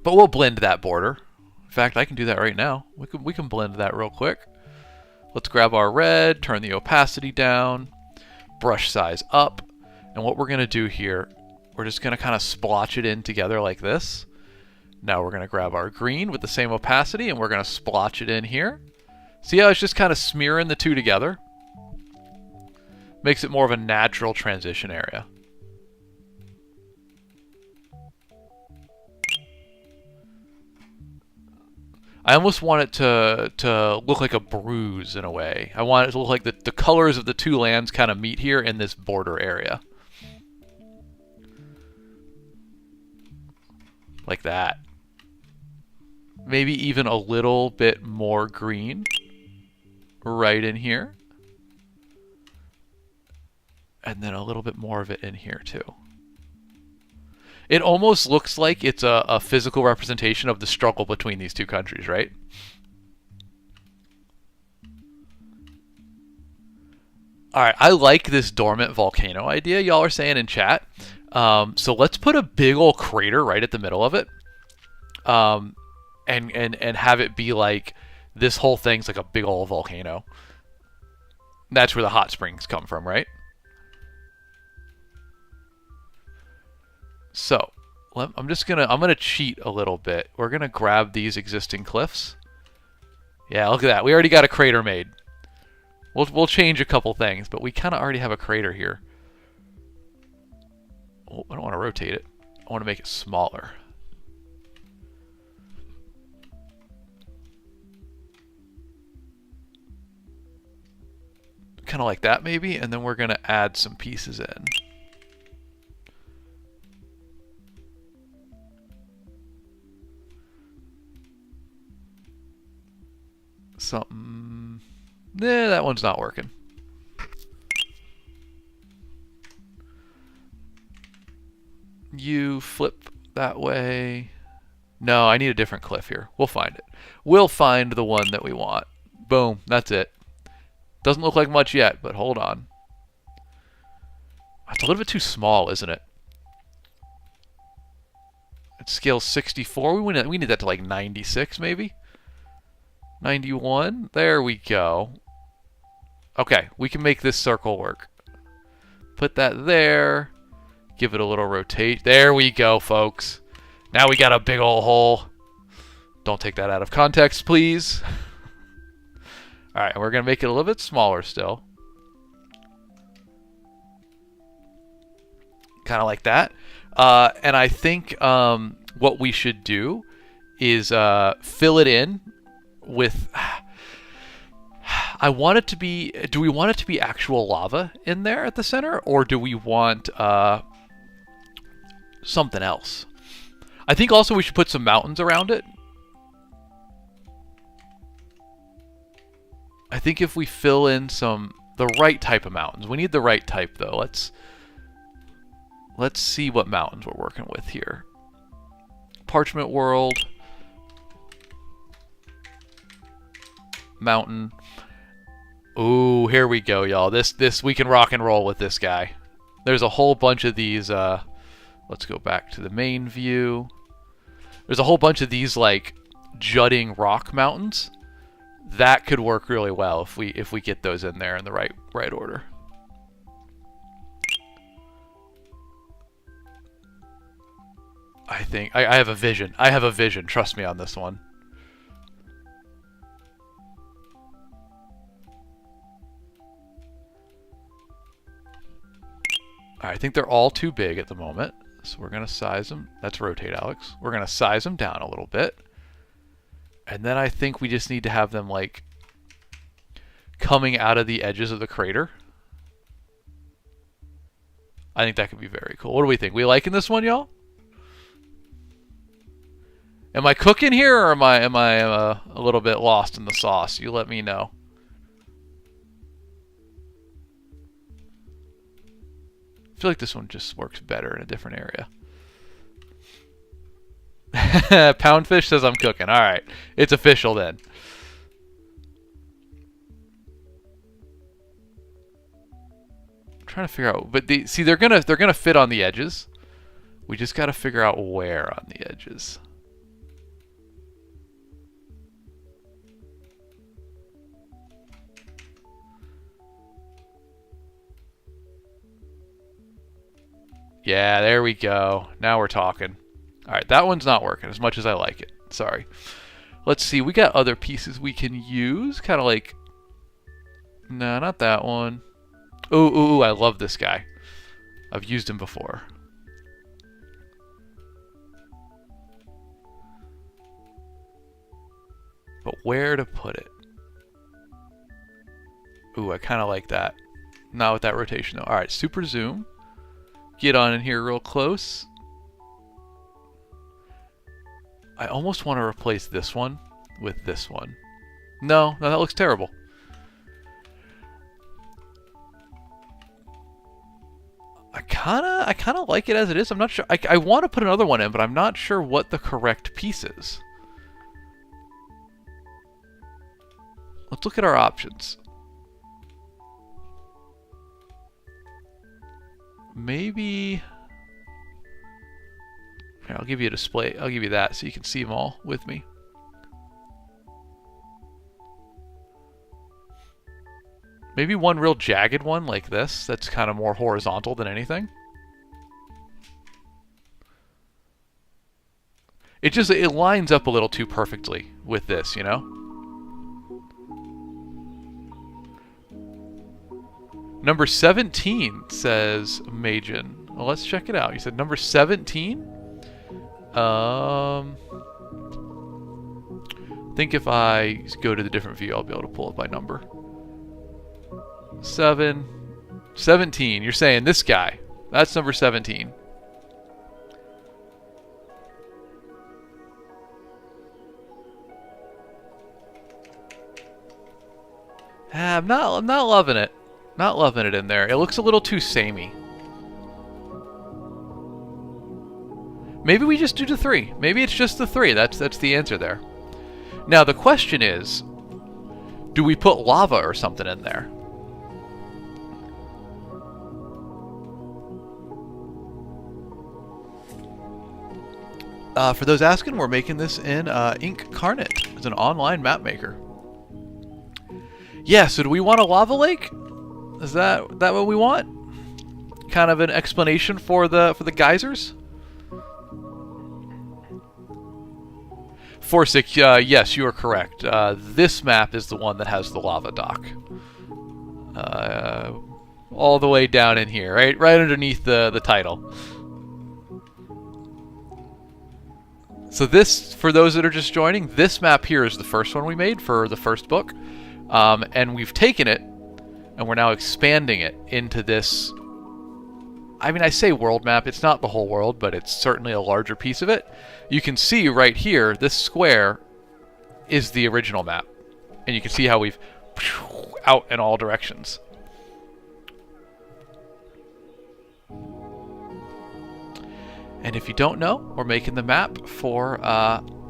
we'll blend that border. In fact, I can do that right now. We can blend that real quick. Let's grab our red, turn the opacity down, brush size up, and what we're going to do here, we're just going to kind of splotch it in together like this. Now we're going to grab our green with the same opacity, and we're going to splotch it in here. See how it's just kind of smearing the two together? Makes it more of a natural transition area. I almost want it to look like a bruise in a way. I want it to look like the colors of the two lands kind of meet here in this border area. Like that. Maybe even a little bit more green right in here. And then a little bit more of it in here too. It almost looks like it's a physical representation of the struggle between these two countries, right? Alright, I like this dormant volcano idea y'all are saying in chat. So let's put a big old crater right at the middle of it. And have it be like this whole thing's like a big old volcano. That's where the hot springs come from, right? So, I'm gonna cheat a little bit. We're gonna grab these existing cliffs. Yeah, look at that. We already got a crater made. We'll change a couple things, but we kind of already have a crater here. Oh, I don't want to rotate it. I want to make it smaller. Kind of like that maybe, and then we're gonna add some pieces in. Something. Nah, that one's not working. You flip that way. No, I need a different cliff here. We'll find it. We'll find the one that we want. Boom, that's it. Doesn't look like much yet, but hold on. It's a little bit too small, isn't it? It scales 64. We need that to like 96 maybe? 91. There we go. Okay, we can make this circle work. Put that there. Give it a little rotate. There we go, folks. Now we got a big old hole. Don't take that out of context, please. Alright, we're going to make it a little bit smaller still. Kind of like that. And I think what we should do is fill it in with... I want it to be... Do we want it to be actual lava in there at the center? Or do we want something else? I think also we should put some mountains around it. I think if we fill in the right type of mountains. We need the right type though. Let's see what mountains we're working with here. Parchment World. Mountain. Ooh, here we go, y'all. This we can rock and roll with this guy. There's a whole bunch of these let's go back to the main view. There's a whole bunch of these like jutting rock mountains. That could work really well if we get those in there in the right order. I think I have a vision. I have a vision. Trust me on this one. I think they're all too big at the moment. So we're going to size them. That's rotate, Alex. We're going to size them down a little bit. And then I think we just need to have them like coming out of the edges of the crater. I think that could be very cool. What do we think? We liking this one, y'all? Am I cooking here, or am I a little bit lost in the sauce? You let me know. I feel like this one just works better in a different area. Poundfish says I'm cooking. All right, it's official then. I'm trying to figure out, but see, they're gonna fit on the edges. We just got to figure out where on the edges. Yeah, there we go. Now we're talking. Alright, that one's not working as much as I like it. Sorry. Let's see. We got other pieces we can use. Kind of like... No, not that one. Ooh, I love this guy. I've used him before. But where to put it? Ooh, I kind of like that. Not with that rotation though. Alright, super zoom. Get on in here real close. I almost want to replace this one with this one. No, that looks terrible. I kinda like it as it is. I'm not sure. I want to put another one in, but I'm not sure what the correct piece is. Let's look at our options. Maybe... Here, I'll give you a display. I'll give you that so you can see them all with me. Maybe one real jagged one like this that's kind of more horizontal than anything. It lines up a little too perfectly with this, you know? Number 17 says Majin. Well, let's check it out. You said number 17? I think if I go to the different view, I'll be able to pull it by number. 17. You're saying this guy. That's number 17. I'm not loving it. Not loving it in there. It looks a little too samey. Maybe we just do the 3. Maybe it's just the 3. That's the answer there. Now the question is, do we put lava or something in there? For those asking, we're making this in Incarnate. It's an online map maker. Yeah, so do we want a lava lake? Is that what we want? Kind of an explanation for the geysers? Forsic, yes, you are correct. This map is the one that has the lava dock. All the way down in here, right underneath the title. So this, for those that are just joining, this map here is the first one we made for the first book. And we've taken it, and we're now expanding it into this... I mean, I say world map. It's not the whole world, but it's certainly a larger piece of it. You can see right here, this square is the original map. And you can see how we've out in all directions. And if you don't know, we're making the map for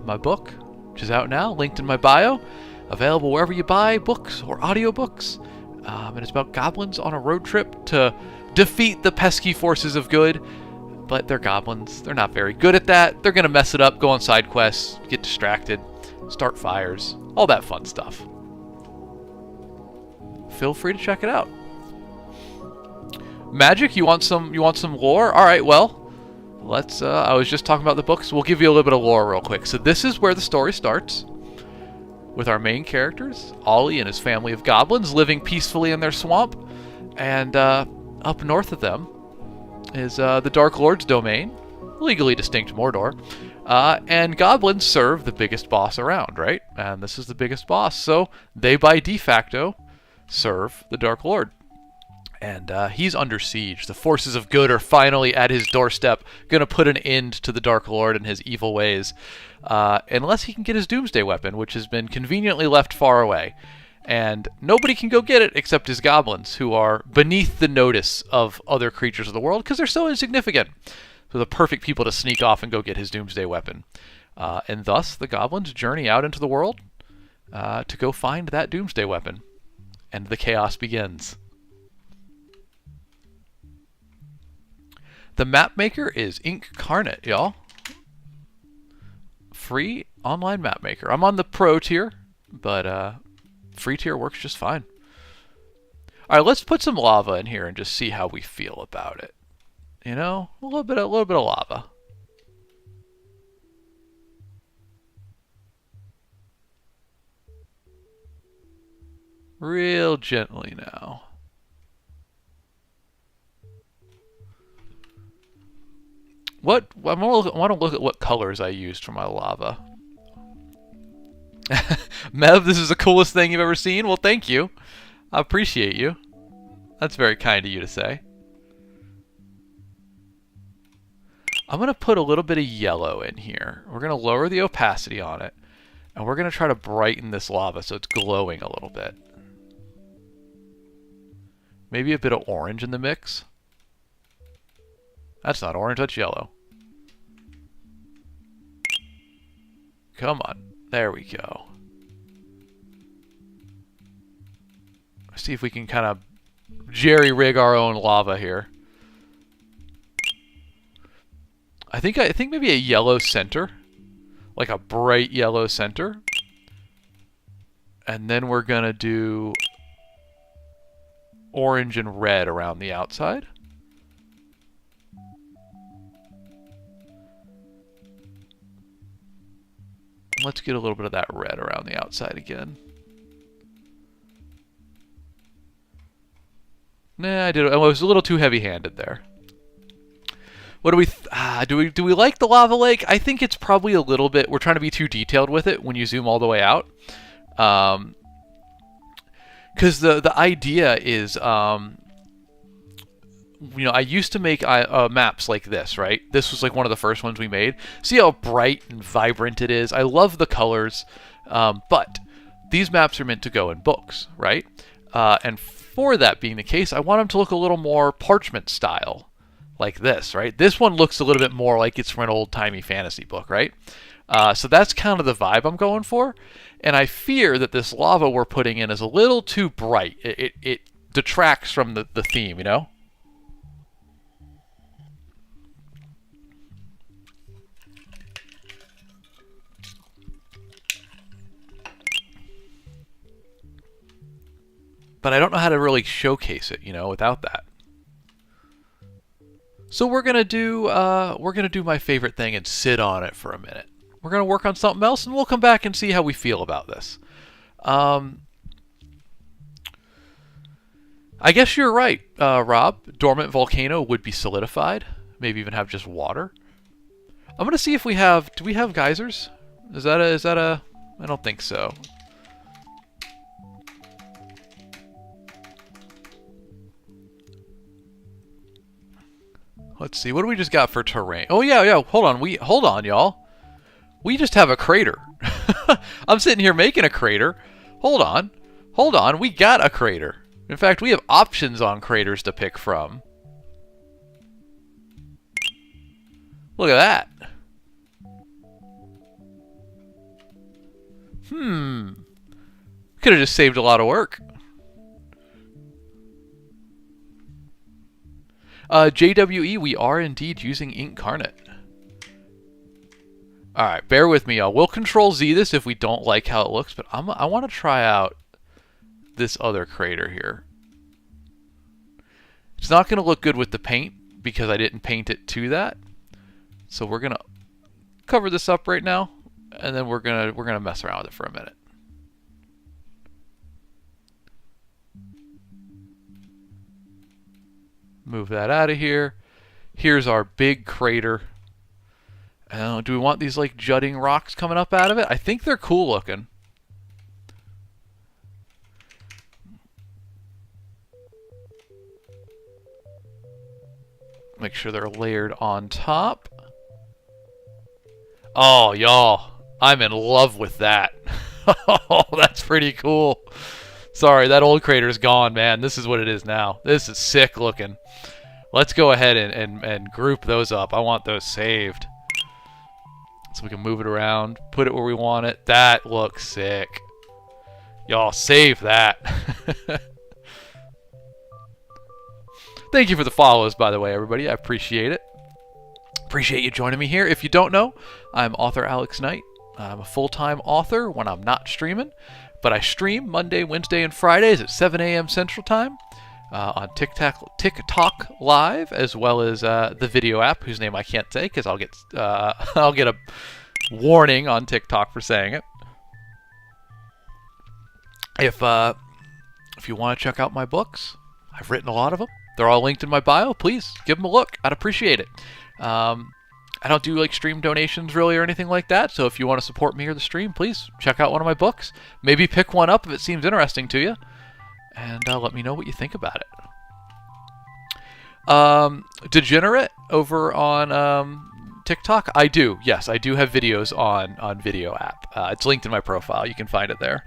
my book, which is out now, linked in my bio. Available wherever you buy books or audiobooks. And it's about goblins on a road trip to defeat the pesky forces of good. But they're goblins. They're not very good at that. They're going to mess it up, go on side quests, get distracted, start fires, all that fun stuff. Feel free to check it out. Magic, you want some lore? All right, well, let's I was just talking about the books. We'll give you a little bit of lore real quick. So this is where the story starts. With our main characters, Ollie and his family of goblins living peacefully in their swamp. And up north of them is the Dark Lord's domain, legally distinct Mordor. And goblins serve the biggest boss around, right? And this is the biggest boss, so they by de facto serve the Dark Lord. And he's under siege. The forces of good are finally at his doorstep, gonna put an end to the Dark Lord and his evil ways. Unless he can get his doomsday weapon, which has been conveniently left far away. And nobody can go get it except his goblins, who are beneath the notice of other creatures of the world because they're so insignificant. So the perfect people to sneak off and go get his doomsday weapon. And thus, the goblins journey out into the world to go find that doomsday weapon. And the chaos begins. The map maker is Incarnate, y'all. Free online map maker. I'm on the pro tier, but free tier works just fine. All right, let's put some lava in here and just see how we feel about it. You know, a little bit of lava. Real gently now. I want to look at what colors I used for my lava. Mev, this is the coolest thing you've ever seen? Well, thank you. I appreciate you. That's very kind of you to say. I'm going to put a little bit of yellow in here. We're going to lower the opacity on it. And we're going to try to brighten this lava so it's glowing a little bit. Maybe a bit of orange in the mix. That's not orange, that's yellow. Come on. There we go. Let's see if we can kind of jerry-rig our own lava here. I think maybe a yellow center. Like a bright yellow center. And then we're going to do orange and red around the outside. Let's get a little bit of that red around the outside again. Nah, I was a little too heavy-handed there. What do we do we like the lava lake? I think it's probably a little bit, we're trying to be too detailed with it when you zoom all the way out. Because the idea is, you know, I used to make maps like this, right? This was like one of the first ones we made. See how bright and vibrant it is? I love the colors, but these maps are meant to go in books, right? And for that being the case, I want them to look a little more parchment style, like this, right? This one looks a little bit more like it's from an old-timey fantasy book, right? So that's kind of the vibe I'm going for. And I fear that this lava we're putting in is a little too bright. It detracts from the theme, you know? But I don't know how to really showcase it, you know, without that. So we're gonna do my favorite thing and sit on it for a minute. We're gonna work on something else, and we'll come back and see how we feel about this. I guess you're right, Rob. Dormant volcano would be solidified. Maybe even have just water. I'm gonna see if we have. Do we have geysers? Is that a? I don't think so. Let's see. What do we just got for terrain? Oh yeah. Hold on, y'all. We just have a crater. I'm sitting here making a crater. Hold on. We got a crater. In fact, we have options on craters to pick from. Look at that. Could have just saved a lot of work. JWE, we are indeed using Incarnate. Alright, bear with me, y'all. We'll Control Z this if we don't like how it looks, but I want to try out this other crater here. It's not going to look good with the paint because I didn't paint it to that. So we're going to cover this up right now, and then we're gonna mess around with it for a minute. Move that out of here. Here's our big crater. Do we want these like jutting rocks coming up out of it? I think they're cool looking. Make sure they're layered on top. Oh, y'all. I'm in love with that. Oh, that's pretty cool. Sorry, that old crater's gone, man. This is what it is now. This is sick looking. Let's go ahead and group those up. I want those saved. So we can move it around, put it where we want it. That looks sick. Y'all, save that. Thank you for the follows, by the way, everybody. I appreciate it. Appreciate you joining me here. If you don't know, I'm author Alex Knight. I'm a full-time author when I'm not streaming, but I stream Monday, Wednesday, and Fridays at 7 a.m. Central Time on TikTok Live, as well as the video app, whose name I can't say because I'll get a warning on TikTok for saying it. If you want to check out my books, I've written a lot of them. They're all linked in my bio. Please give them a look. I'd appreciate it. I don't do like stream donations really or anything like that, so if you want to support me or the stream, please check out one of my books. Maybe pick one up if it seems interesting to you, and let me know what you think about it. Degenerate over on TikTok? I do. Yes, I do have videos on Video app. It's linked in my profile. You can find it there.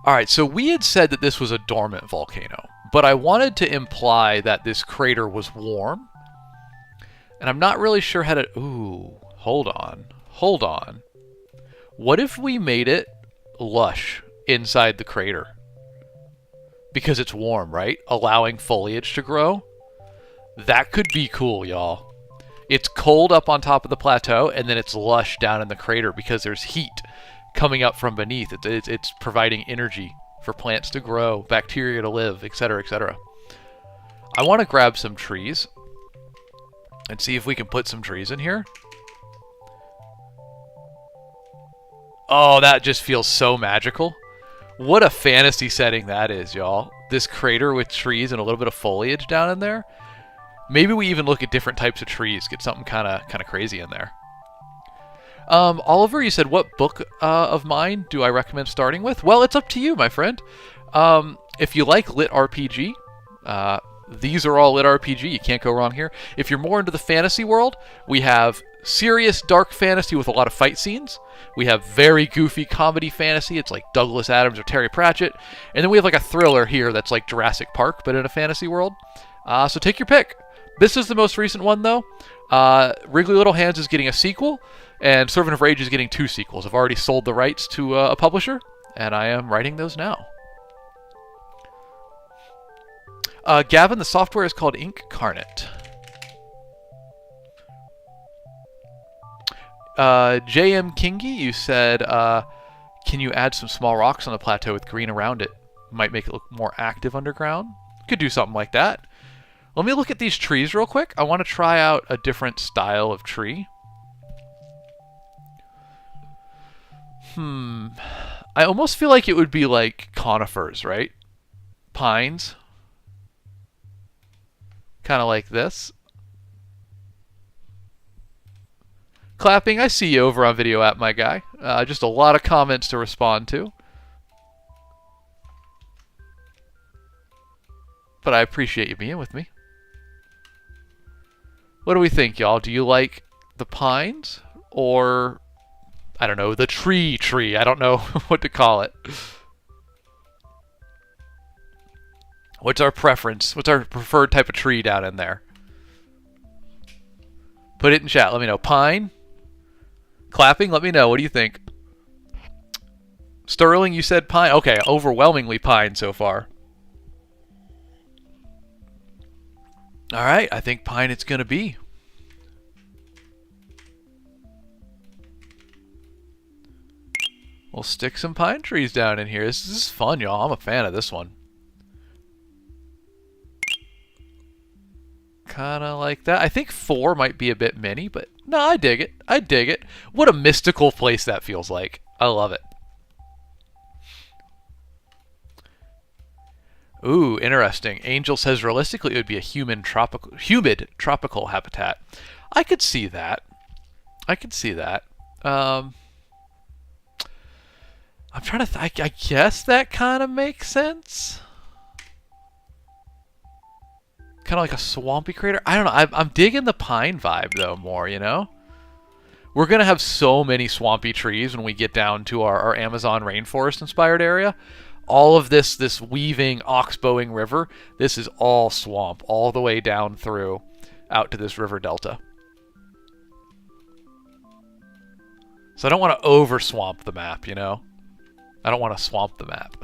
All right, so we had said that this was a dormant volcano, but I wanted to imply that this crater was warm. And I'm not really sure how to... Ooh, hold on. Hold on. What if we made it lush inside the crater? Because it's warm, right? Allowing foliage to grow. That could be cool, y'all. It's cold up on top of the plateau, and then it's lush down in the crater because there's heat coming up from beneath. It's providing energy for plants to grow, bacteria to live, etc., etc. I want to grab some trees and see if we can put some trees in here. Oh, that just feels so magical. What a fantasy setting that is, y'all. This crater with trees and a little bit of foliage down in there. Maybe we even look at different types of trees, get something kind of crazy in there. Oliver, you said, what book of mine do I recommend starting with? Well, it's up to you, my friend. If you like lit RPG, these are all lit RPG. You can't go wrong here. If you're more into the fantasy world, we have serious dark fantasy with a lot of fight scenes. We have very goofy comedy fantasy. It's like Douglas Adams or Terry Pratchett. And then we have like a thriller here that's like Jurassic Park, but in a fantasy world. So take your pick. This is the most recent one, though. Wriggly Little Hands is getting a sequel, and Servant of Rage is getting 2 sequels. I've already sold the rights to a publisher, and I am writing those now. Gavin, the software is called Incarnate. JM Kingy, you said, can you add some small rocks on the plateau with green around it? Might make it look more active underground. Could do something like that. Let me look at these trees real quick. I want to try out a different style of tree. I almost feel like it would be like conifers, right? Pines. Kind of like this. Clapping, I see you over on Video app, my guy. Just a lot of comments to respond to. But I appreciate you being with me. What do we think, y'all? Do you like the pines or, I don't know, the tree? I don't know what to call it. What's our preference? What's our preferred type of tree down in there? Put it in chat. Let me know. Pine? Clapping? Let me know. What do you think? Sterling, you said pine? Okay, overwhelmingly pine so far. All right, I think pine it's going to be. We'll stick some pine trees down in here. This is fun, y'all. I'm a fan of this one. Kind of like that. I think 4 might be a bit many, but no, I dig it. I dig it. What a mystical place that feels like. I love it. Ooh, interesting. Angel says realistically it would be a humid tropical habitat. I could see that. I could see that. I'm trying to I guess that kind of makes sense. Kind of like a swampy crater. I don't know. I'm digging the pine vibe though more, you know? We're going to have so many swampy trees when we get down to our Amazon rainforest inspired area. All of this weaving, oxbowing river, this is all swamp, all the way down through, out to this river delta. So I don't want to over-swamp the map, you know? I don't want to swamp the map.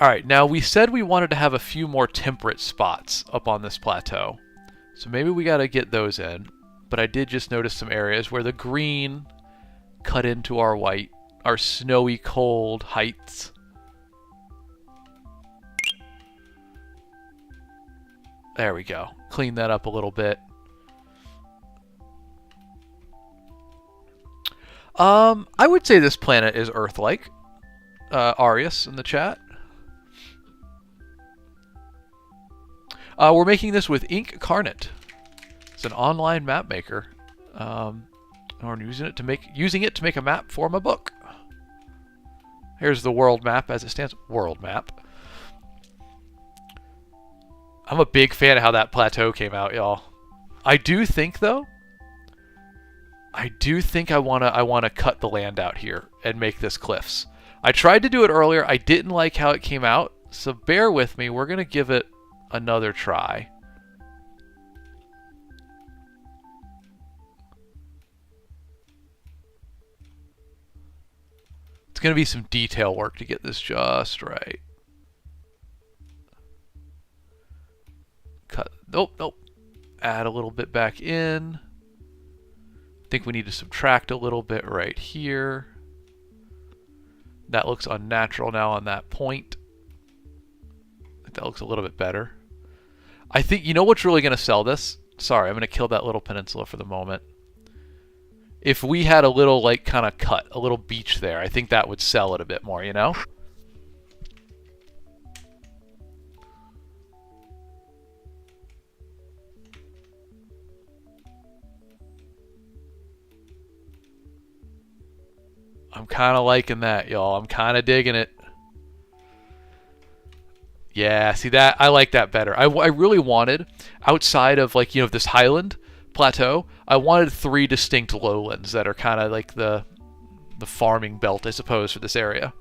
Alright, now we said we wanted to have a few more temperate spots up on this plateau. So maybe we got to get those in. But I did just notice some areas where the green cut into our white. Our snowy cold heights. There we go. Clean that up a little bit. I would say this planet is Earth-like. Arius in the chat. We're making this with Incarnate. It's an online map maker. Or using it to make a map for my book. Here's the world map as it stands. World map. I'm a big fan of how that plateau came out, y'all. I do think, though, I wanna cut the land out here and make this cliffs. I tried to do it earlier. I didn't like how it came out, so bear with me. We're gonna give it another try. It's gonna be some detail work to get this just right. Cut. Nope, nope. Add a little bit back in. I think we need to subtract a little bit right here. That looks unnatural now on that point. I think that looks a little bit better. I think, you know what's really going to sell this? Sorry, I'm going to kill that little peninsula for the moment. If we had a little, like, kind of cut, a little beach there, I think that would sell it a bit more, you know? I'm kind of liking that, y'all. I'm kind of digging it. Yeah, see that? I like that better. I really wanted, outside of, like, you know, this highland plateau, I wanted 3 distinct lowlands that are kind of like the farming belt, I suppose, for this area.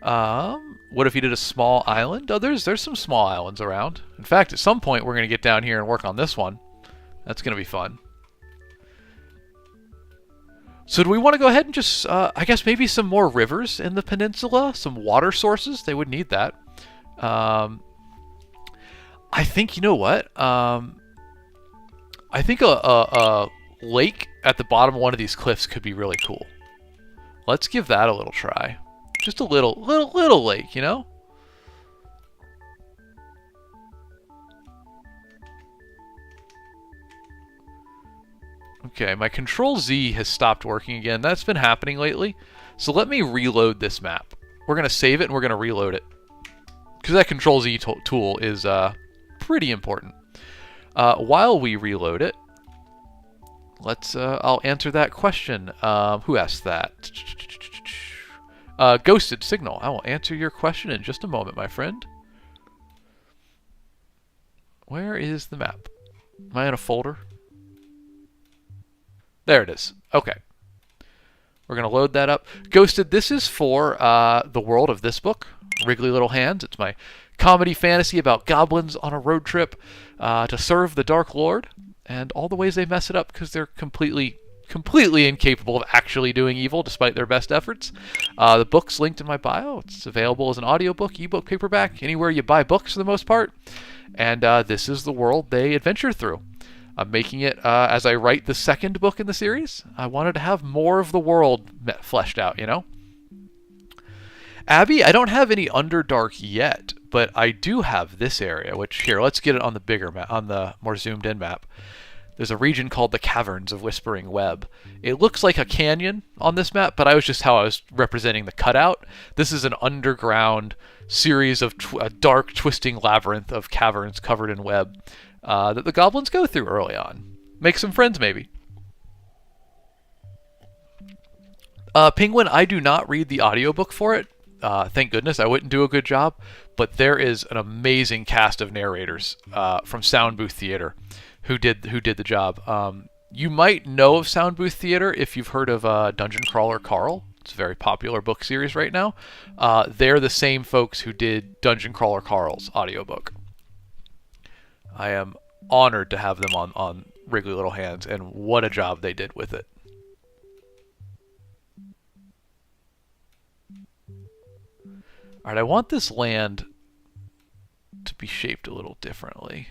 What if you did a small island? Oh, there's some small islands around. In fact, at some point, we're going to get down here and work on this one. That's going to be fun. So do we want to go ahead and just, I guess maybe some more rivers in the peninsula? Some water sources? They would need that. I think, you know what? I think a lake at the bottom of one of these cliffs could be really cool. Let's give that a little try. Just a little lake, you know? Okay, my Control Z has stopped working again. That's been happening lately. So let me reload this map. We're going to save it and we're going to reload it. Because that Control Z tool is pretty important. While we reload it, let's, I'll answer that question. Who asked that? Ghosted Signal. I will answer your question in just a moment, my friend. Where is the map? Am I in a folder? There it is. Okay. We're going to load that up. Ghosted, this is for the world of this book, Wriggly Little Hands. It's my comedy fantasy about goblins on a road trip to serve the Dark Lord and all the ways they mess it up because they're completely incapable of actually doing evil despite their best efforts. The book's linked in my bio. It's available as an audiobook, ebook, paperback, anywhere you buy books for the most part. And this is the world they adventure through. I'm making it as I write the second book in the series. I wanted to have more of the world fleshed out, you know? Abby, I don't have any Underdark yet, but I do have this area, which here, let's get it on the bigger map, on the more zoomed in map. There's a region called the Caverns of Whispering Web. It looks like a canyon on this map, but I was just how I was representing the cutout. This is an underground series of a dark, twisting labyrinth of caverns covered in web that the goblins go through early on. Make some friends, maybe. Penguin, I do not read the audiobook for it. Thank goodness, I wouldn't do a good job. But there is an amazing cast of narrators from Sound Booth Theater who did the job. You might know of Sound Booth Theater if you've heard of Dungeon Crawler Carl. It's a very popular book series right now. They're the same folks who did Dungeon Crawler Carl's audiobook. I am honored to have them on Wriggly Little Hands, and what a job they did with it. Alright, I want this land to be shaped a little differently.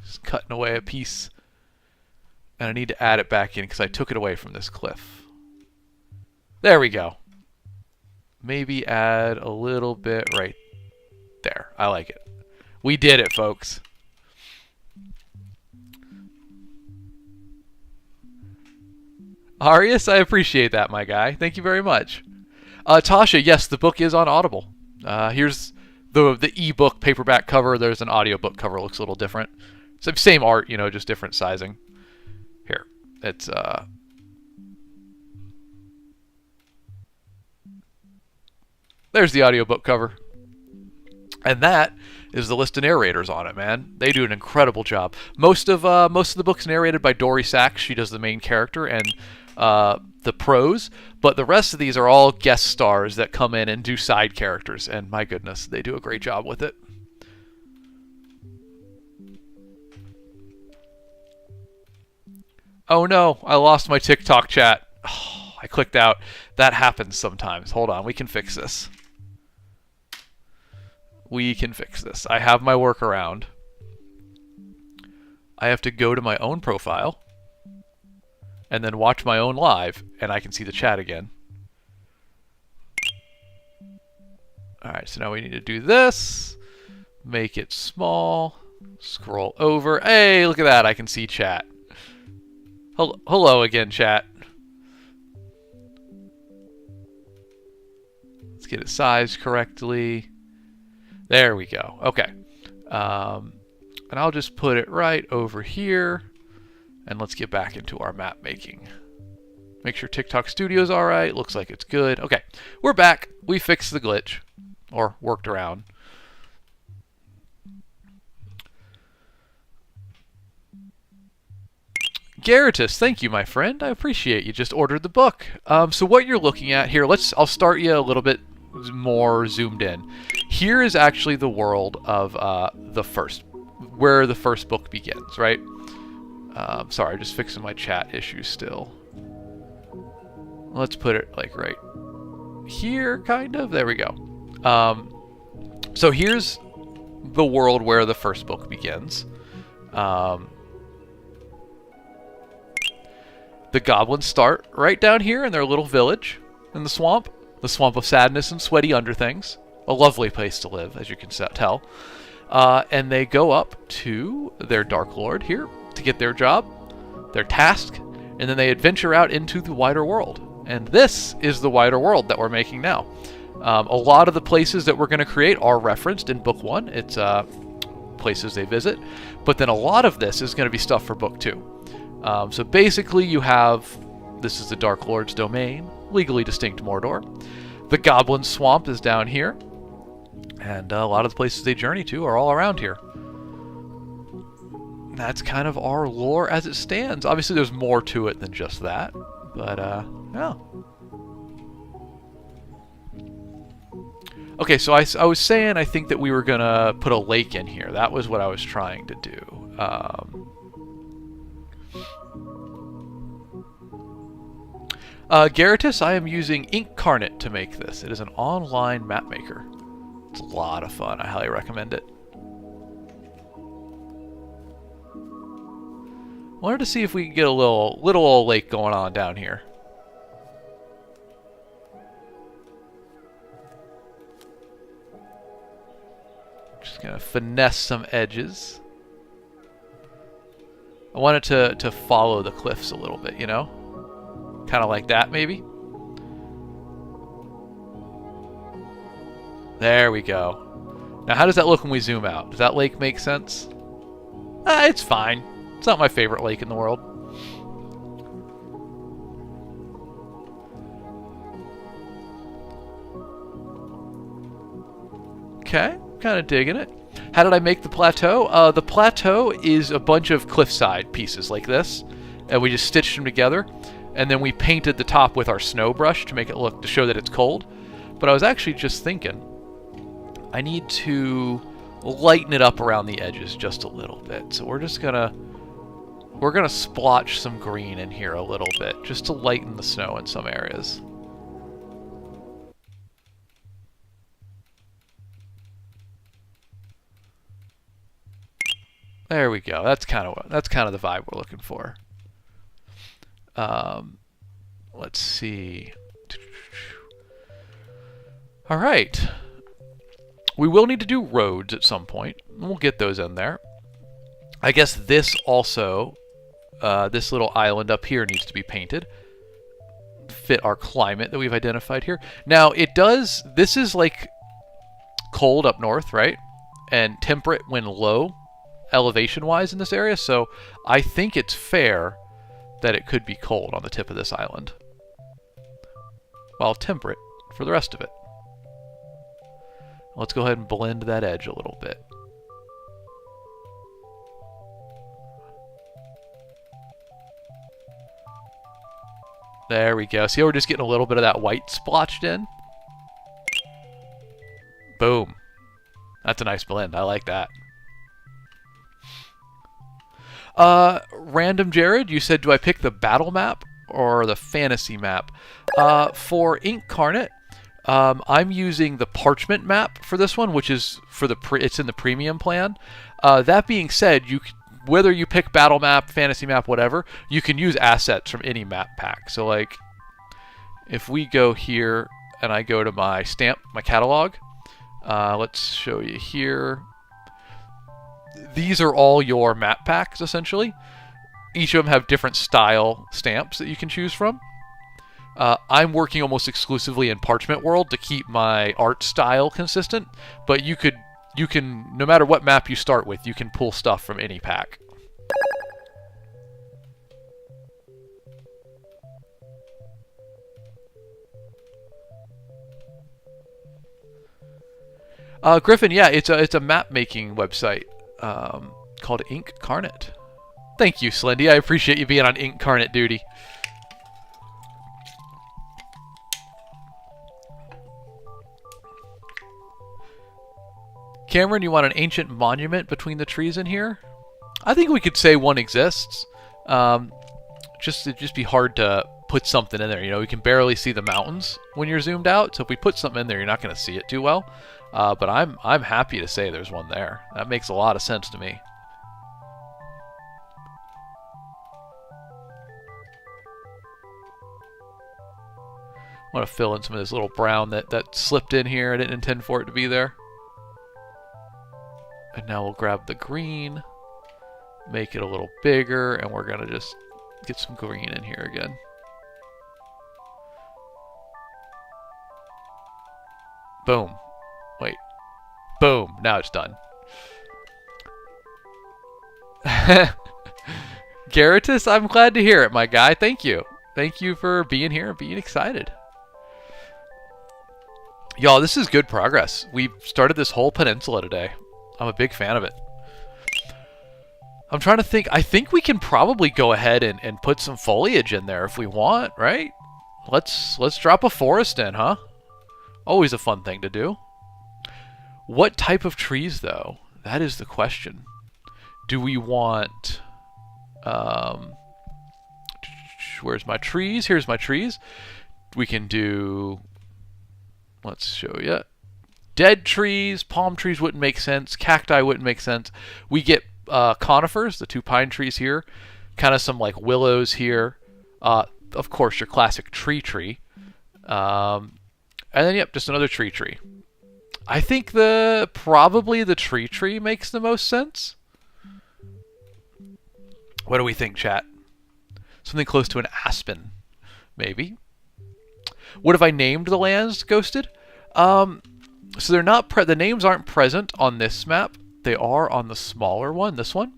Just cutting away a piece. And I need to add it back in because I took it away from this cliff. There we go. Maybe add a little bit right there. I like it. We did it, folks. Arius, I appreciate that, my guy. Thank you very much. Tasha, yes, the book is on Audible. Here's the ebook paperback cover. There's an audiobook cover. It looks a little different. Same art, you know, just different sizing. Here, it's There's the audiobook cover. And that is the list of narrators on it, man. They do an incredible job. Most of the books narrated by Dory Sachs. She does the main character and the prose, but the rest of these are all guest stars that come in and do side characters. And my goodness, they do a great job with it. Oh no, I lost my TikTok chat. Oh, I clicked out. That happens sometimes. Hold on, we can fix this. We can fix this. I have my workaround. I have to go to my own profile and then watch my own live, and I can see the chat again. Alright, so now we need to do this. Make it small. Scroll over. Hey, look at that. I can see chat. Hello again, chat. Let's get it sized correctly. There we go. Okay. And I'll just put it right over here. And let's get back into our map making. Make sure TikTok Studio's all right. Looks like it's good. Okay. We're back. We fixed the glitch. Or worked around. Garatus, thank you, my friend. I appreciate you just ordered the book. So what you're looking at here, I'll start you a little bit more zoomed in. Here is actually the world of where the first book begins, right? Sorry, just fixing my chat issue still. Let's put it like right here, kind of. There we go. So here's the world where the first book begins. The goblins start right down here in their little village in the swamp of sadness and sweaty underthings. A lovely place to live, as you can tell. And they go up to their Dark Lord here to get their job, their task, and then they adventure out into the wider world. And this is the wider world that we're making now. A lot of the places that we're going to create are referenced in Book 1. It's places they visit. But then a lot of this is going to be stuff for Book 2. So basically you have, this is the Dark Lord's domain, legally distinct Mordor. The Goblin Swamp is down here. And a lot of the places they journey to are all around here. That's kind of our lore as it stands. Obviously there's more to it than just that. But, yeah. Okay, so I was saying I think that we were going to put a lake in here. That was what I was trying to do. Garatus, I am using Incarnate to make this. It is an online map maker. It's a lot of fun. I highly recommend it. Wanted to see if we can get a little old lake going on down here. Just gonna finesse some edges. I want it to follow the cliffs a little bit, you know? Kind of like that, maybe? There we go. Now, how does that look when we zoom out? Does that lake make sense? It's fine. It's not my favorite lake in the world. Okay, kind of digging it. How did I make the plateau? The plateau is a bunch of cliffside pieces like this, and we just stitched them together. And then we painted the top with our snow brush to make it look, to show that it's cold. But I was actually just thinking, I need to lighten it up around the edges just a little bit. So we're gonna splotch some green in here a little bit, just to lighten the snow in some areas. There we go. That's kind of the vibe we're looking for. Let's see. All right. We will need to do roads at some point. We'll get those in there. I guess this also, this little island up here needs to be painted. Fit our climate that we've identified here. Now, this is like cold up north, right? And temperate when low, elevation-wise in this area. So I think it's fair that it could be cold on the tip of this island, while temperate for the rest of it. Let's go ahead and blend that edge a little bit. There we go. See how we're just getting a little bit of that white splotched in? Boom. That's a nice blend. I like that. Random Jared, you said, do I pick the battle map or the fantasy map? For Incarnate, I'm using the parchment map for this one, which is for it's in the premium plan. That being said, whether you pick battle map, fantasy map, whatever, you can use assets from any map pack. So like, if we go here and I go to my catalog, let's show you here. These are all your map packs, essentially. Each of them have different style stamps that you can choose from. I'm working almost exclusively in Parchment World to keep my art style consistent, but you can, no matter what map you start with, you can pull stuff from any pack. Griffin, yeah, it's a map making website called Incarnate. Thank you, Slendy. I appreciate you being on Incarnate duty. Cameron, you want an ancient monument between the trees in here? I think we could say one exists. It'd just be hard to put something in there. You know, you can barely see the mountains when you're zoomed out. So if we put something in there, you're not going to see it too well. But I'm happy to say there's one there. That makes a lot of sense to me. I want to fill in some of this little brown that slipped in here. I didn't intend for it to be there. And now we'll grab the green, make it a little bigger, and we're going to just get some green in here again. Boom. Wait. Boom. Now it's done. Garritus, I'm glad to hear it, my guy. Thank you. Thank you for being here and being excited. Y'all, this is good progress. We've started this whole peninsula today. I'm a big fan of it. I'm trying to think. I think we can probably go ahead and put some foliage in there if we want, right? Let's drop a forest in, huh? Always a fun thing to do. What type of trees, though? That is the question. Do we want... where's my trees? Here's my trees. We can do... Let's show you. Dead trees, palm trees wouldn't make sense. Cacti wouldn't make sense. We get conifers, the 2 pine trees here. Kind of some like willows here. Of course, your classic tree. And then, yep, just another tree. I think probably the tree makes the most sense. What do we think, chat? Something close to an aspen, maybe. What if I named the lands Ghosted? So they're not the names aren't present on this map. They are on the smaller one, this one.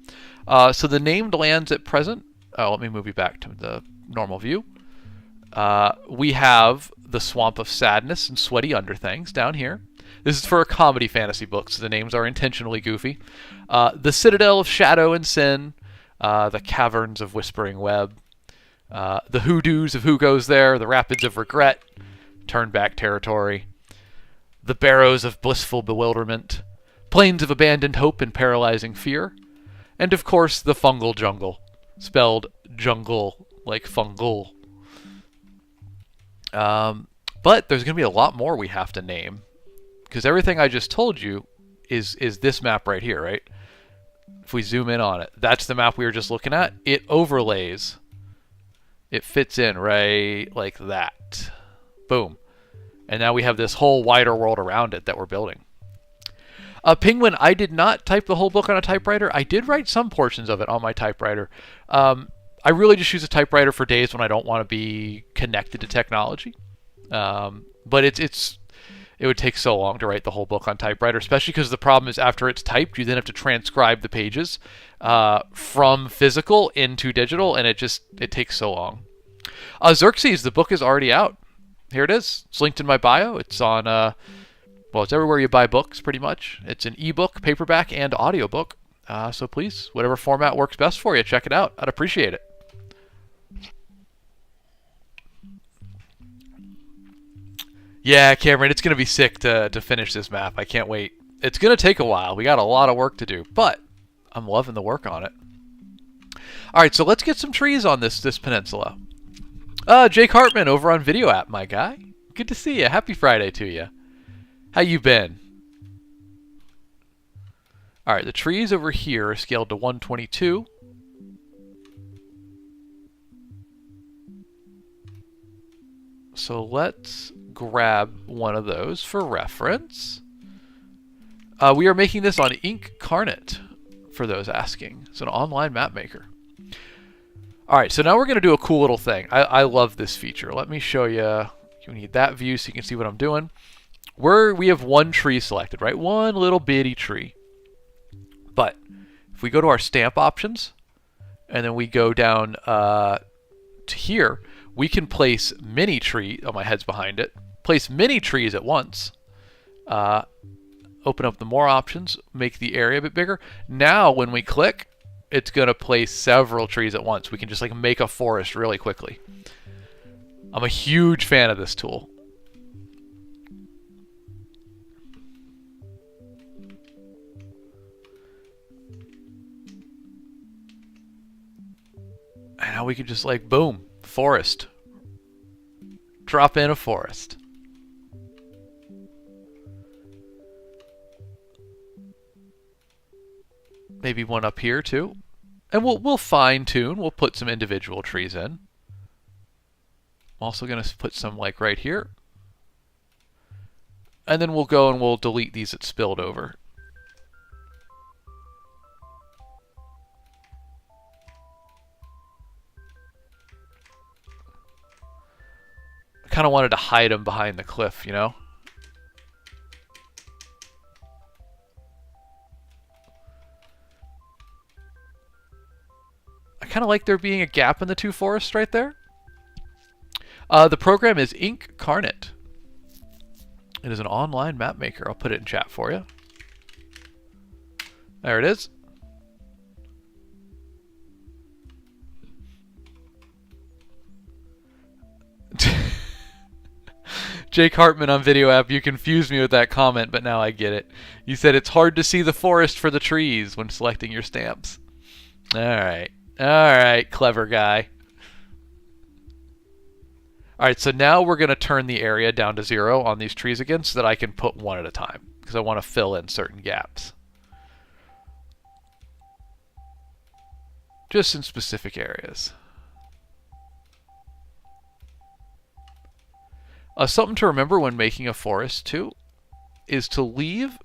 So the named lands at present. Oh, let me move you back to the normal view. We have the Swamp of Sadness and Sweaty Underthings down here. This is for a comedy fantasy book, so the names are intentionally goofy. The Citadel of Shadow and Sin, the Caverns of Whispering Web, the Hoodoos of Who Goes There, the Rapids of Regret, Turn Back Territory, the Barrows of Blissful Bewilderment, Plains of Abandoned Hope and Paralyzing Fear, and of course the Fungal Jungle, spelled jungle like fungal. But there's going to be a lot more we have to name, because everything I just told you is this map right here, right? If we zoom in on it, that's the map we were just looking at. It overlays. It fits in right like that. Boom. And now we have this whole wider world around it that we're building. Penguin, I did not type the whole book on a typewriter. I did write some portions of it on my typewriter. I really just use a typewriter for days when I don't want to be connected to technology. But it would take so long to write the whole book on typewriter, especially because the problem is after it's typed, you then have to transcribe the pages from physical into digital, and it takes so long. Xerxes, the book is already out. Here it is. It's linked in my bio. It's on Well, it's everywhere you buy books, pretty much. It's an ebook, paperback, and audiobook. So please, whatever format works best for you, check it out. I'd appreciate it. Yeah, Cameron, it's going to be sick to finish this map. I can't wait. It's going to take a while. We got a lot of work to do, but I'm loving the work on it. All right, so let's get some trees on this peninsula. Jake Hartman over on Video App, my guy. Good to see you. Happy Friday to you. How you been? All right, the trees over here are scaled to 122. So let's grab one of those for reference. We are making this on Incarnate, for those asking. It's an online map maker. All right, so now we're going to do a cool little thing. I love this feature. Let me show you. You need that view so you can see what I'm doing. We have one tree selected, right? One little bitty tree. But if we go to our stamp options, and then we go down to here, we can place mini tree. Oh, my head's behind it. Place mini trees at once. Open up the more options, make the area a bit bigger. Now, when we click, it's going to place several trees at once. We can just like make a forest really quickly. I'm a huge fan of this tool. And now we can just like, boom, forest. Drop in a forest. Maybe one up here too. And we'll fine tune. We'll put some individual trees in. I'm also going to put some like right here. And then we'll go and we'll delete these that spilled over. I kind of wanted to hide them behind the cliff, you know? I kind of like there being a gap in the two forests right there. The program is Incarnate. It is an online map maker. I'll put it in chat for you. There it is. Jake Hartman on Video App, you confused me with that comment, but now I get it. You said it's hard to see the forest for the trees when selecting your stamps. Alright. Alright, clever guy. Alright, so now we're going to turn the area down to 0 on these trees again so that I can put one at a time, because I want to fill in certain gaps. Just in specific areas. Something to remember when making a forest, too, is to leave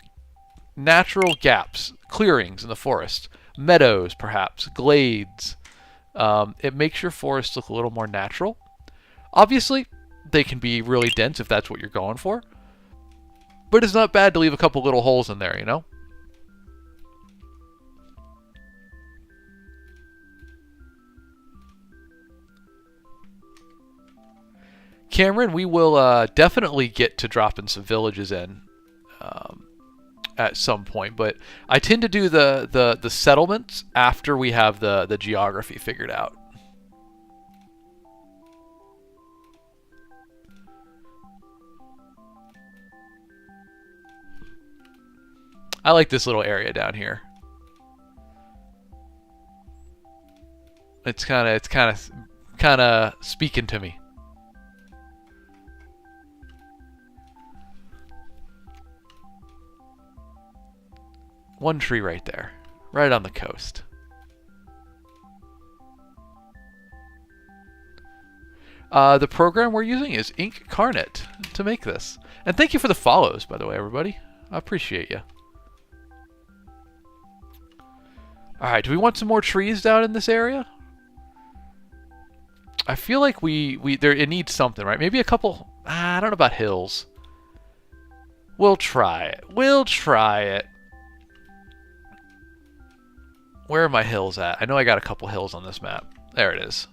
natural gaps, clearings in the forest. Meadows, perhaps, glades. It makes your forest look a little more natural. Obviously, they can be really dense if that's what you're going for. But it's not bad to leave a couple little holes in there, you know? Cameron, we will definitely get to dropping some villages in at some point, but I tend to do the settlements after we have the geography figured out. I like this little area down here. It's kind of speaking to me. One tree right there, right on the coast. The program we're using is Incarnate to make this. And thank you for the follows, by the way, everybody. I appreciate you. Alright, do we want some more trees down in this area? I feel like it needs something, right? Maybe a couple, I don't know about hills. We'll try it. We'll try it. Where are my hills at? I know I got a couple hills on this map. There it is.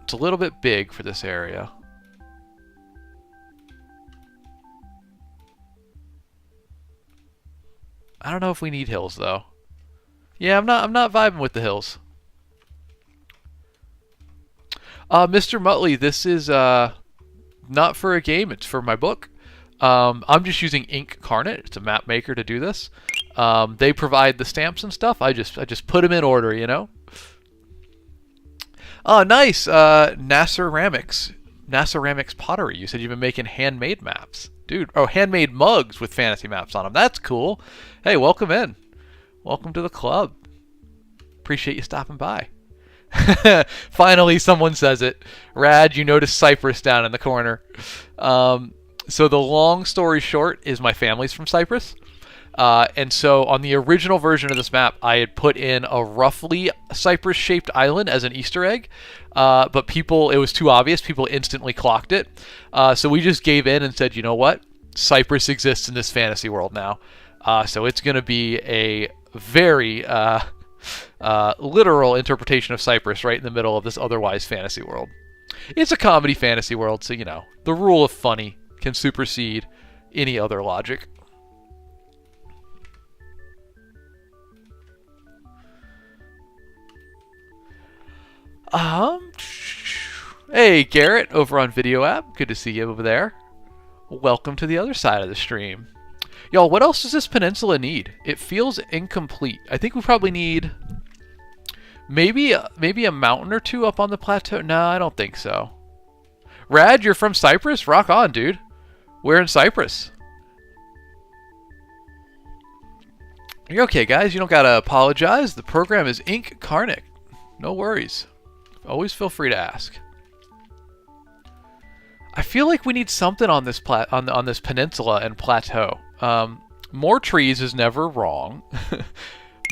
It's a little bit big for this area. I don't know if we need hills though. Yeah, I'm not vibing with the hills. Mr. Muttley, this is not for a game, it's for my book. I'm just using Incarnate. It's a map maker to do this. They provide the stamps and stuff. I just put them in order, you know. Oh, nice. Naceramics Pottery. You said you've been making handmade maps. Dude, oh, handmade mugs with fantasy maps on them. That's cool. Hey, welcome in. Welcome to the club. Appreciate you stopping by. Finally, someone says it. Rad, you notice Cyprus down in the corner. So the long story short is my family's from Cyprus. And so on the original version of this map, I had put in a roughly Cyprus-shaped island as an Easter egg. But it was too obvious. People instantly clocked it. So we just gave in and said, you know what? Cyprus exists in this fantasy world now. So it's going to be a very literal interpretation of Cyprus right in the middle of this otherwise fantasy world. It's a comedy fantasy world, so, you know, the rule of funny can supersede any other logic. Hey, Garrett, over on Video App. Good to see you over there. Welcome to the other side of the stream. Y'all, what else does this peninsula need? It feels incomplete. I think we probably need maybe a mountain or two up on the plateau. No, I don't think so. Rad, you're from Cyprus? Rock on, dude. We're in Cyprus. You're okay, guys. You don't gotta apologize. The program is Incarnate. No worries. Always feel free to ask. I feel like we need something on this on this peninsula and plateau. More trees is never wrong.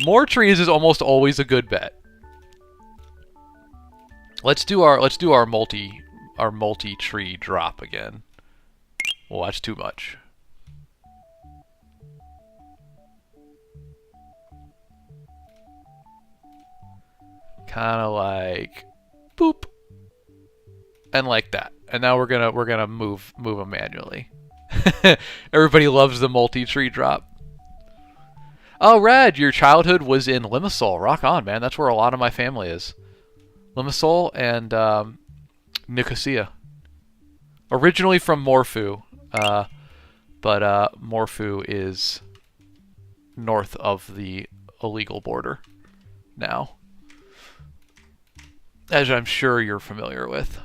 More trees is almost always a good bet. Let's do our multi tree drop again. Well, that's too much. Kind of like boop, and like that. And now we're gonna move them manually. Everybody loves the multi-tree drop. Oh, Rad, your childhood was in Limassol. Rock on, man. That's where a lot of my family is. Limassol and Nicosia. Originally from Morphu, but Morphu is north of the illegal border now, as I'm sure you're familiar with.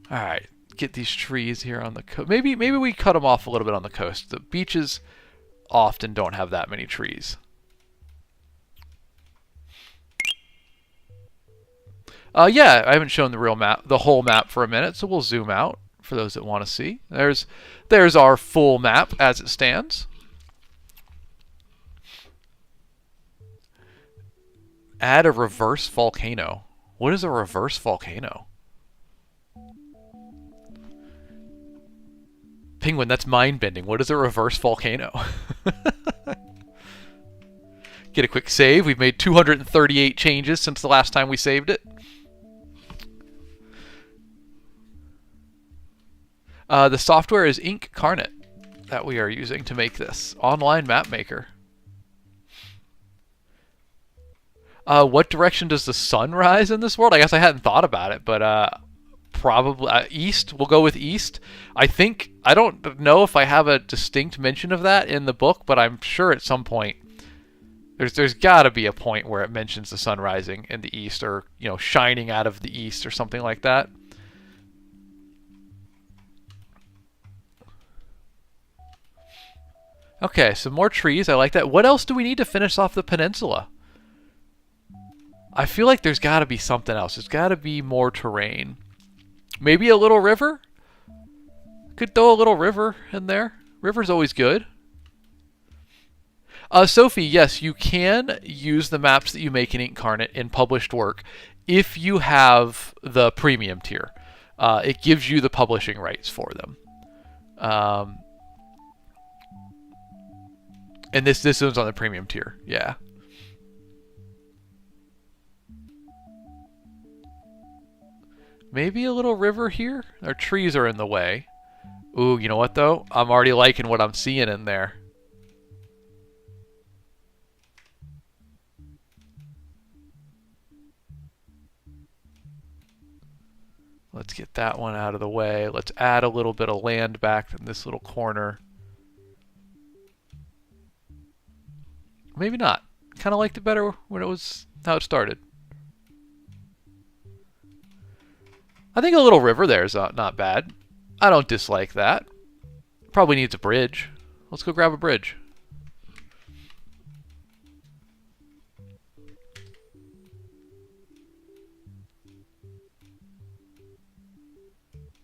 All right, get these trees here on the coast. Maybe we cut them off a little bit on the coast. The beaches often don't have that many trees. Yeah, I haven't shown the real map, the whole map for a minute, so we'll zoom out for those that want to see. There's our full map as it stands. Add a reverse volcano. What is a reverse volcano? Penguin, that's mind-bending. What is a reverse volcano? Get a quick save. We've made 238 changes since the last time we saved it. The software is Incarnate that we are using to make this online map maker. What direction does the sun rise in this world? I guess I hadn't thought about it, but probably east. We'll go with east. I don't know if I have a distinct mention of that in the book, but I'm sure at some point there's got to be a point where it mentions the sun rising in the east, or, you know, shining out of the east or something like that. Okay, some more trees. I like that. What else do we need to finish off the peninsula? I feel like there's got to be something else. There's got to be more terrain. Maybe a little river? Could throw a little river in there. River's always good. Sophie, yes, you can use the maps that you make in Incarnate in published work if you have the premium tier. It gives you the publishing rights for them. And this one's on the premium tier, yeah. Maybe a little river here? Our trees are in the way. Ooh, you know what though? I'm already liking what I'm seeing in there. Let's get that one out of the way. Let's add a little bit of land back in this little corner. Maybe not. Kind of liked it better when it was how it started. I think a little river there is not bad. I don't dislike that. Probably needs a bridge. Let's go grab a bridge.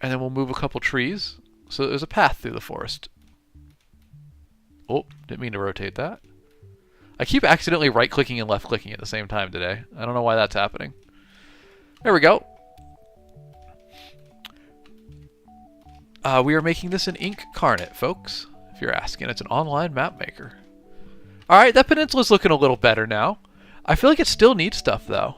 And then we'll move a couple trees so there's a path through the forest. Oh, didn't mean to rotate that. I keep accidentally right-clicking and left-clicking at the same time today. I don't know why that's happening. There we go. We are making this an incarnate, folks, if you're asking. It's an online map maker. Alright, that peninsula's looking a little better now. I feel like it still needs stuff, though.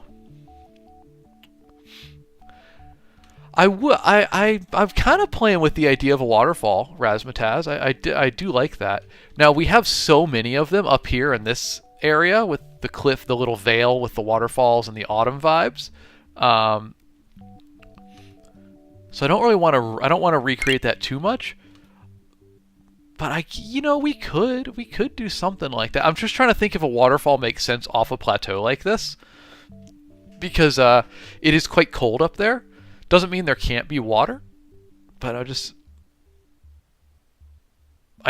I'm kind of playing with the idea of a waterfall, Razmataz. I do like that. Now, we have so many of them up here in this area with the cliff, the little vale with the waterfalls and the autumn vibes. So I don't really want to recreate that too much. But we could do something like that. I'm just trying to think if a waterfall makes sense off a plateau like this, because it is quite cold up there. Doesn't mean there can't be water, but I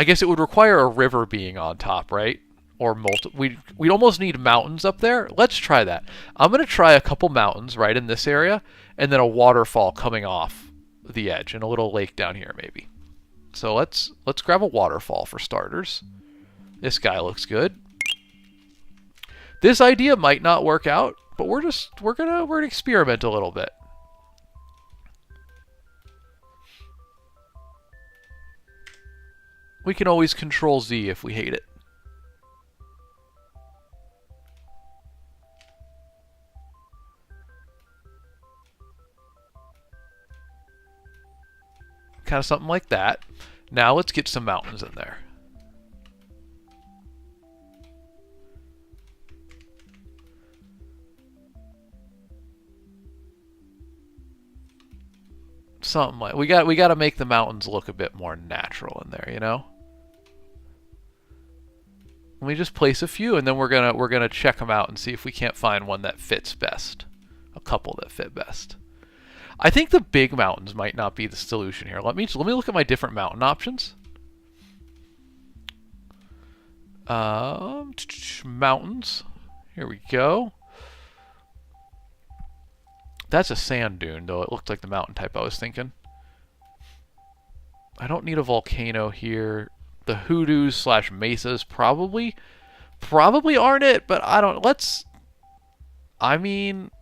guess it would require a river being on top, right? Or we'd almost need mountains up there. Let's try that. I'm gonna try a couple mountains right in this area, and then a waterfall coming off the edge, and a little lake down here maybe. So let's grab a waterfall for starters. This guy looks good. This idea might not work out, but we're gonna experiment a little bit. We can always Control Z if we hate it. Kind of something like that. Now let's get some mountains in there. Something like we got to make the mountains look a bit more natural in there, you know? Let me just place a few, and then we're gonna check them out and see if we can't find one that fits best. A couple that fit best. I think the big mountains might not be the solution here. Let me look at my different mountain options. Mountains. Here we go. That's a sand dune, though. It looked like the mountain type I was thinking. I don't need a volcano here. The hoodoos / mesas probably aren't it, but I don't. I mean,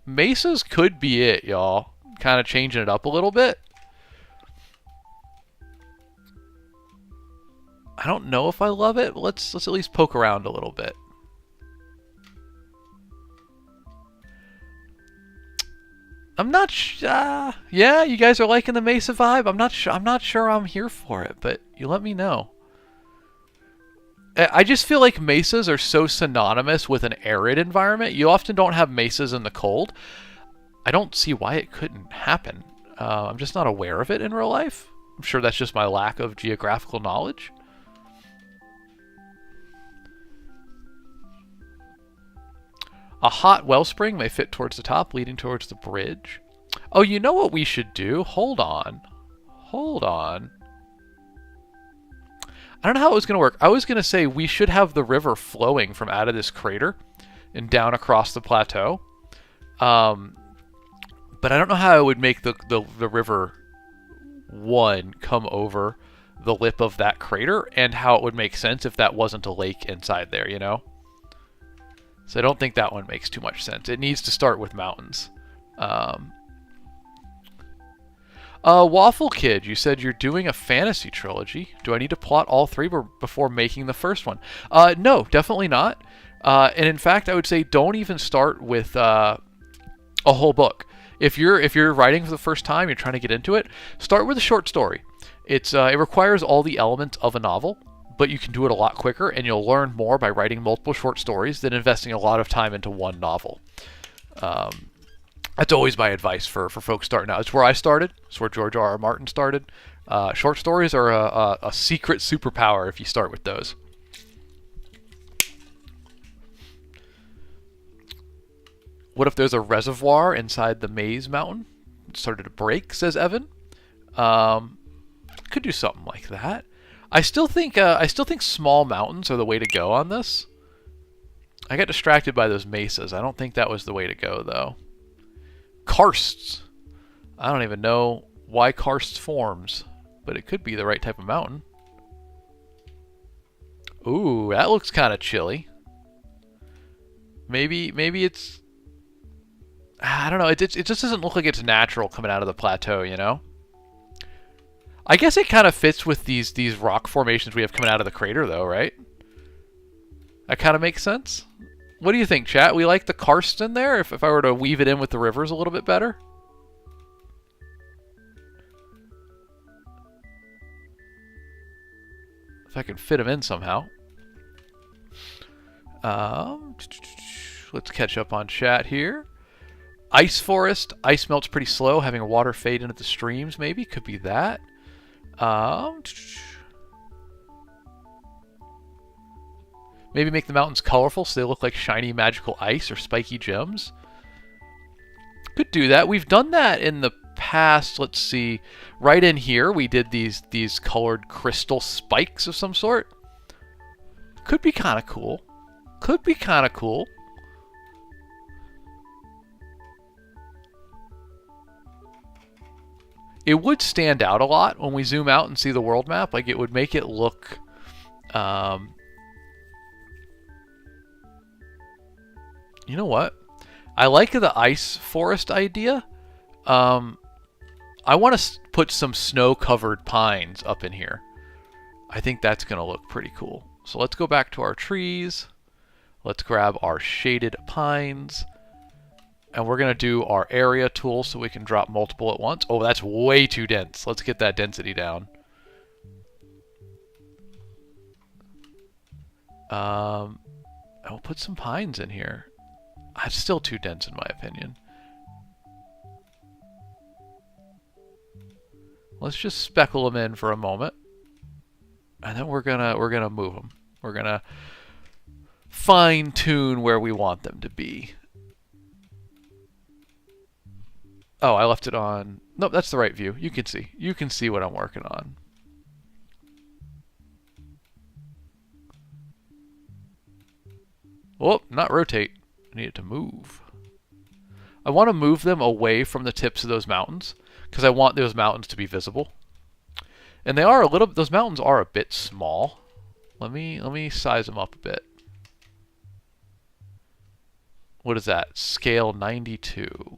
mesas could be it, y'all. Kind of changing it up a little bit. I don't know if I love it, but let's at least poke around a little bit. I'm not yeah, you guys are liking the Mesa vibe. I'm not sure I'm here for it, but you let me know. I just feel like mesas are so synonymous with an arid environment. You often don't have mesas in the cold. I don't see why it couldn't happen. I'm just not aware of it in real life. I'm sure that's just my lack of geographical knowledge. A hot wellspring may fit towards the top, leading towards the bridge. Oh, you know what we should do? Hold on. Hold on. I don't know how it was going to work. I was going to say we should have the river flowing from out of this crater and down across the plateau. But I don't know how I would make the river, one, come over the lip of that crater, and how it would make sense if that wasn't a lake inside there, you know? So I don't think that one makes too much sense. It needs to start with mountains. Waffle Kid, you said you're doing a fantasy trilogy. Do I need to plot all three before making the first one? No, definitely not. And in fact, I would say don't even start with a whole book. If you're writing for the first time, you're trying to get into it, start with a short story. It requires all the elements of a novel, but you can do it a lot quicker, and you'll learn more by writing multiple short stories than investing a lot of time into one novel. That's always my advice for folks starting out. It's where I started. It's where George R. R. Martin started. Short stories are a secret superpower if you start with those. What if there's a reservoir inside the maze mountain? It started to break, says Evan. Could do something like that. I still think small mountains are the way to go on this. I got distracted by those mesas. I don't think that was the way to go, though. Karsts. I don't even know why karsts forms, but it could be the right type of mountain. Ooh, that looks kind of chilly. Maybe it's... I don't know. It just doesn't look like it's natural coming out of the plateau, you know? I guess it kind of fits with these rock formations we have coming out of the crater, though, right? That kind of makes sense. What do you think, chat? We like the karst in there if I were to weave it in with the rivers a little bit better? If I can fit them in somehow. Let's catch up on chat here. Ice forest. Ice melts pretty slow. Having water fade into the streams, maybe. Could be that. Maybe make the mountains colorful so they look like shiny magical ice or spiky gems. Could do that. We've done that in the past. Let's see. Right in here, we did these colored crystal spikes of some sort. Could be kind of cool. Could be kind of cool. It would stand out a lot when we zoom out and see the world map. Like, it would make it look... You know what? I like the ice forest idea. I want to put some snow-covered pines up in here. I think that's going to look pretty cool. So let's go back to our trees. Let's grab our shaded pines. And we're going to do our area tool so we can drop multiple at once. Oh, that's way too dense. Let's get that density down. I'll put some pines in here. It's still too dense in my opinion. Let's just speckle them in for a moment. And then we're gonna move them. We're gonna fine tune where we want them to be. Oh, I left it on. Nope, that's the right view. You can see. You can see what I'm working on. Oh, not rotate. I need it to move. I want to move them away from the tips of those mountains because I want those mountains to be visible. And they are a little. Those mountains are a bit small. Let me size them up a bit. What is that? Scale 92.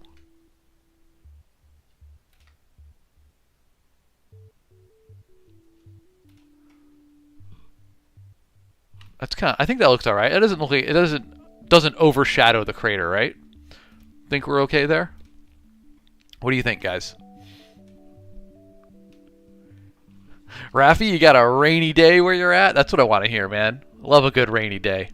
That's kind of, I think that looks all right. It doesn't look like, it doesn't overshadow the crater, right? Think we're okay there? What do you think, guys? Rafi, you got a rainy day where you're at? That's what I want to hear, man. Love a good rainy day.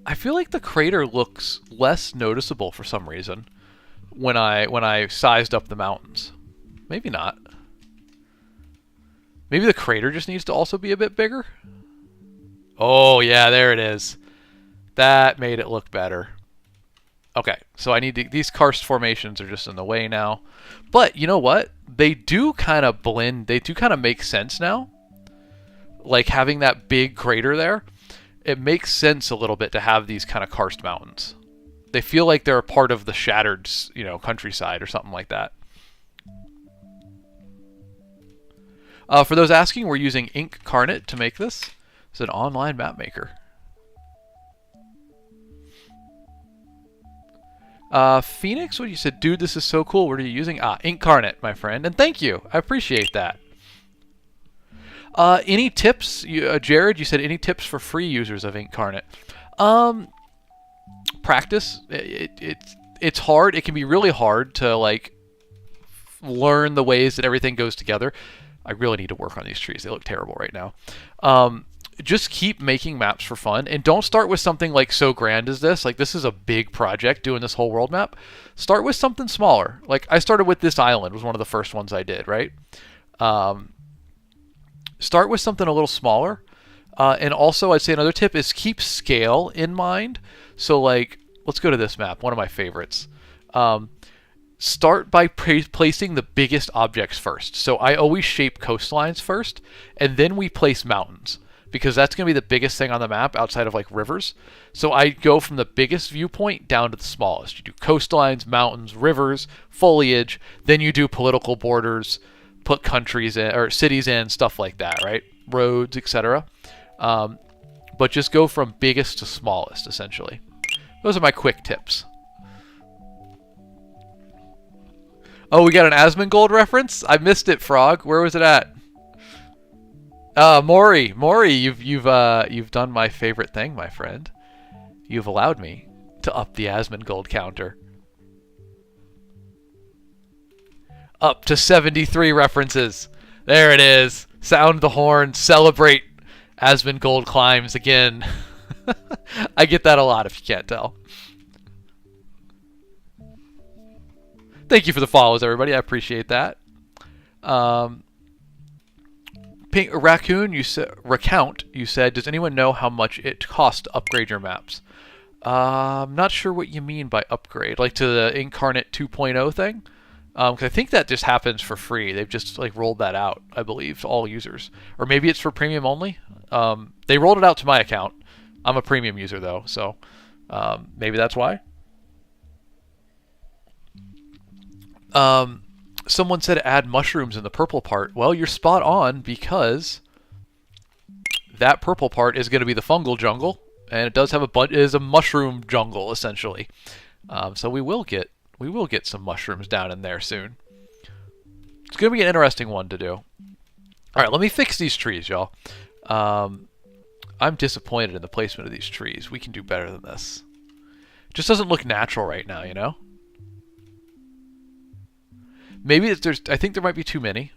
I feel like the crater looks less noticeable for some reason when I sized up the mountains. Maybe not. Maybe the crater just needs to also be a bit bigger. Oh yeah, there it is. That made it look better. Okay, so I need to, these karst formations are just in the way now. But you know what? They do kind of blend. They do kind of make sense now. Like having that big crater there. It makes sense a little bit to have these kind of karst mountains. They feel like they're a part of the shattered, you know, countryside or something like that. For those asking, we're using Incarnate to make this. It's an online map maker. Phoenix, what you said? Dude, this is so cool. What are you using? Incarnate, my friend. And thank you. I appreciate that. Any tips? Jared, you said any tips for free users of Incarnate? Practice. It's hard. It can be really hard to, like, learn the ways that everything goes together. I really need to work on these trees. They look terrible right now. Just keep making maps for fun, and don't start with something like so grand as this. Like, this is a big project, doing this whole world map. Start with something smaller. Like, I started with this island, was one of the first ones I did, right? Start with something a little smaller. And also, I'd say another tip is keep scale in mind. So, like, let's go to this map, one of my favorites. Start by placing the biggest objects first. So I always shape coastlines first, and then we place mountains, because that's going to be the biggest thing on the map outside of, like, rivers. So I go from the biggest viewpoint down to the smallest. You do coastlines, mountains, rivers, foliage, then you do political borders, put countries in, or cities in, stuff like that, right? Roads, etc. But just go from biggest to smallest, essentially. Those are my quick tips. Oh, we got an Asmongold reference? I missed it, Frog. Where was it at? Maury, you've done my favorite thing, my friend. You've allowed me to up the Asmongold counter. Up to 73 references. There it is. Sound the horn. Celebrate. Asmongold climbs again. I get that a lot if you can't tell. Thank you for the follows, everybody. I appreciate that. Pink Raccoon, you said, Recount, you said, does anyone know how much it costs to upgrade your maps? I'm not sure what you mean by upgrade. Like to the Incarnate 2.0 thing? Because I think that just happens for free. They've just, like, rolled that out, I believe, to all users. Or maybe it's for premium only. They rolled it out to my account. I'm a premium user, though, so maybe that's why. Someone said add mushrooms in the purple part. Well, you're spot on, because that purple part is going to be the fungal jungle, and it does have it is a mushroom jungle, essentially. So we will get some mushrooms down in there soon. It's going to be an interesting one to do. All right, let me fix these trees, y'all. I'm disappointed in the placement of these trees. We can do better than this. It just doesn't look natural right now, you know? Maybe I think there might be too many.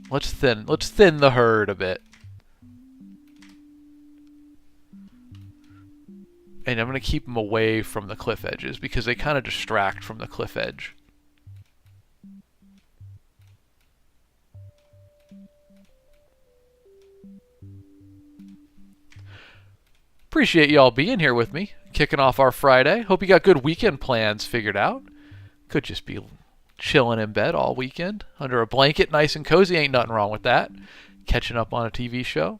Let's thin the herd a bit. And I'm going to keep them away from the cliff edges, because they kind of distract from the cliff edge. Appreciate y'all being here with me, kicking off our Friday. Hope you got good weekend plans figured out. Could just be chilling in bed all weekend under a blanket, nice and cozy. Ain't nothing wrong with that. Catching up on a TV show.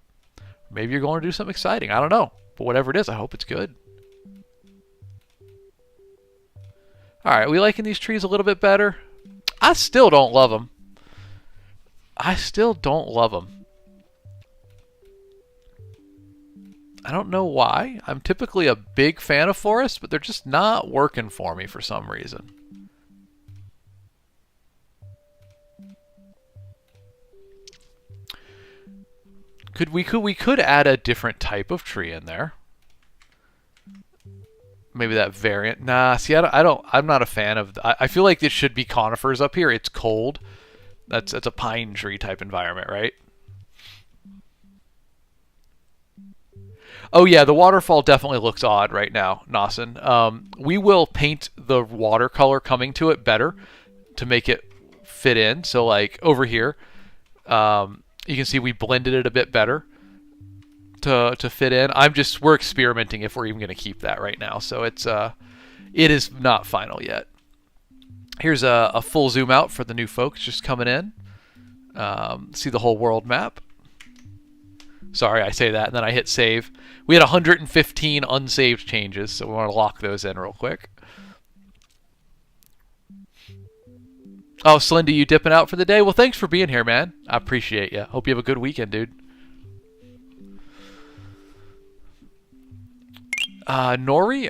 Maybe you're going to do something exciting. I don't know. But whatever it is, I hope it's good. Alright, we liking these trees a little bit better? I still don't love them. I still don't love them. I don't know why. I'm typically a big fan of forests, but they're just not working for me for some reason. We could add a different type of tree in there. Maybe that variant. Nah, see, I'm not a fan of. I feel like it should be conifers up here. It's cold. That's a pine tree type environment, right? Oh yeah, the waterfall definitely looks odd right now, Nawson. We will paint the watercolor coming to it better to make it fit in. So, like, over here, you can see we blended it a bit better to fit in. We're experimenting if we're even going to keep that right now. So it is not final yet. Here's a full zoom out for the new folks just coming in. See the whole world map. Sorry, I say that and then I hit save. We had 115 unsaved changes, so we want to lock those in real quick. Oh, Slendy, you dipping out for the day? Well, thanks for being here, man. I appreciate you. Hope you have a good weekend, dude. Nori,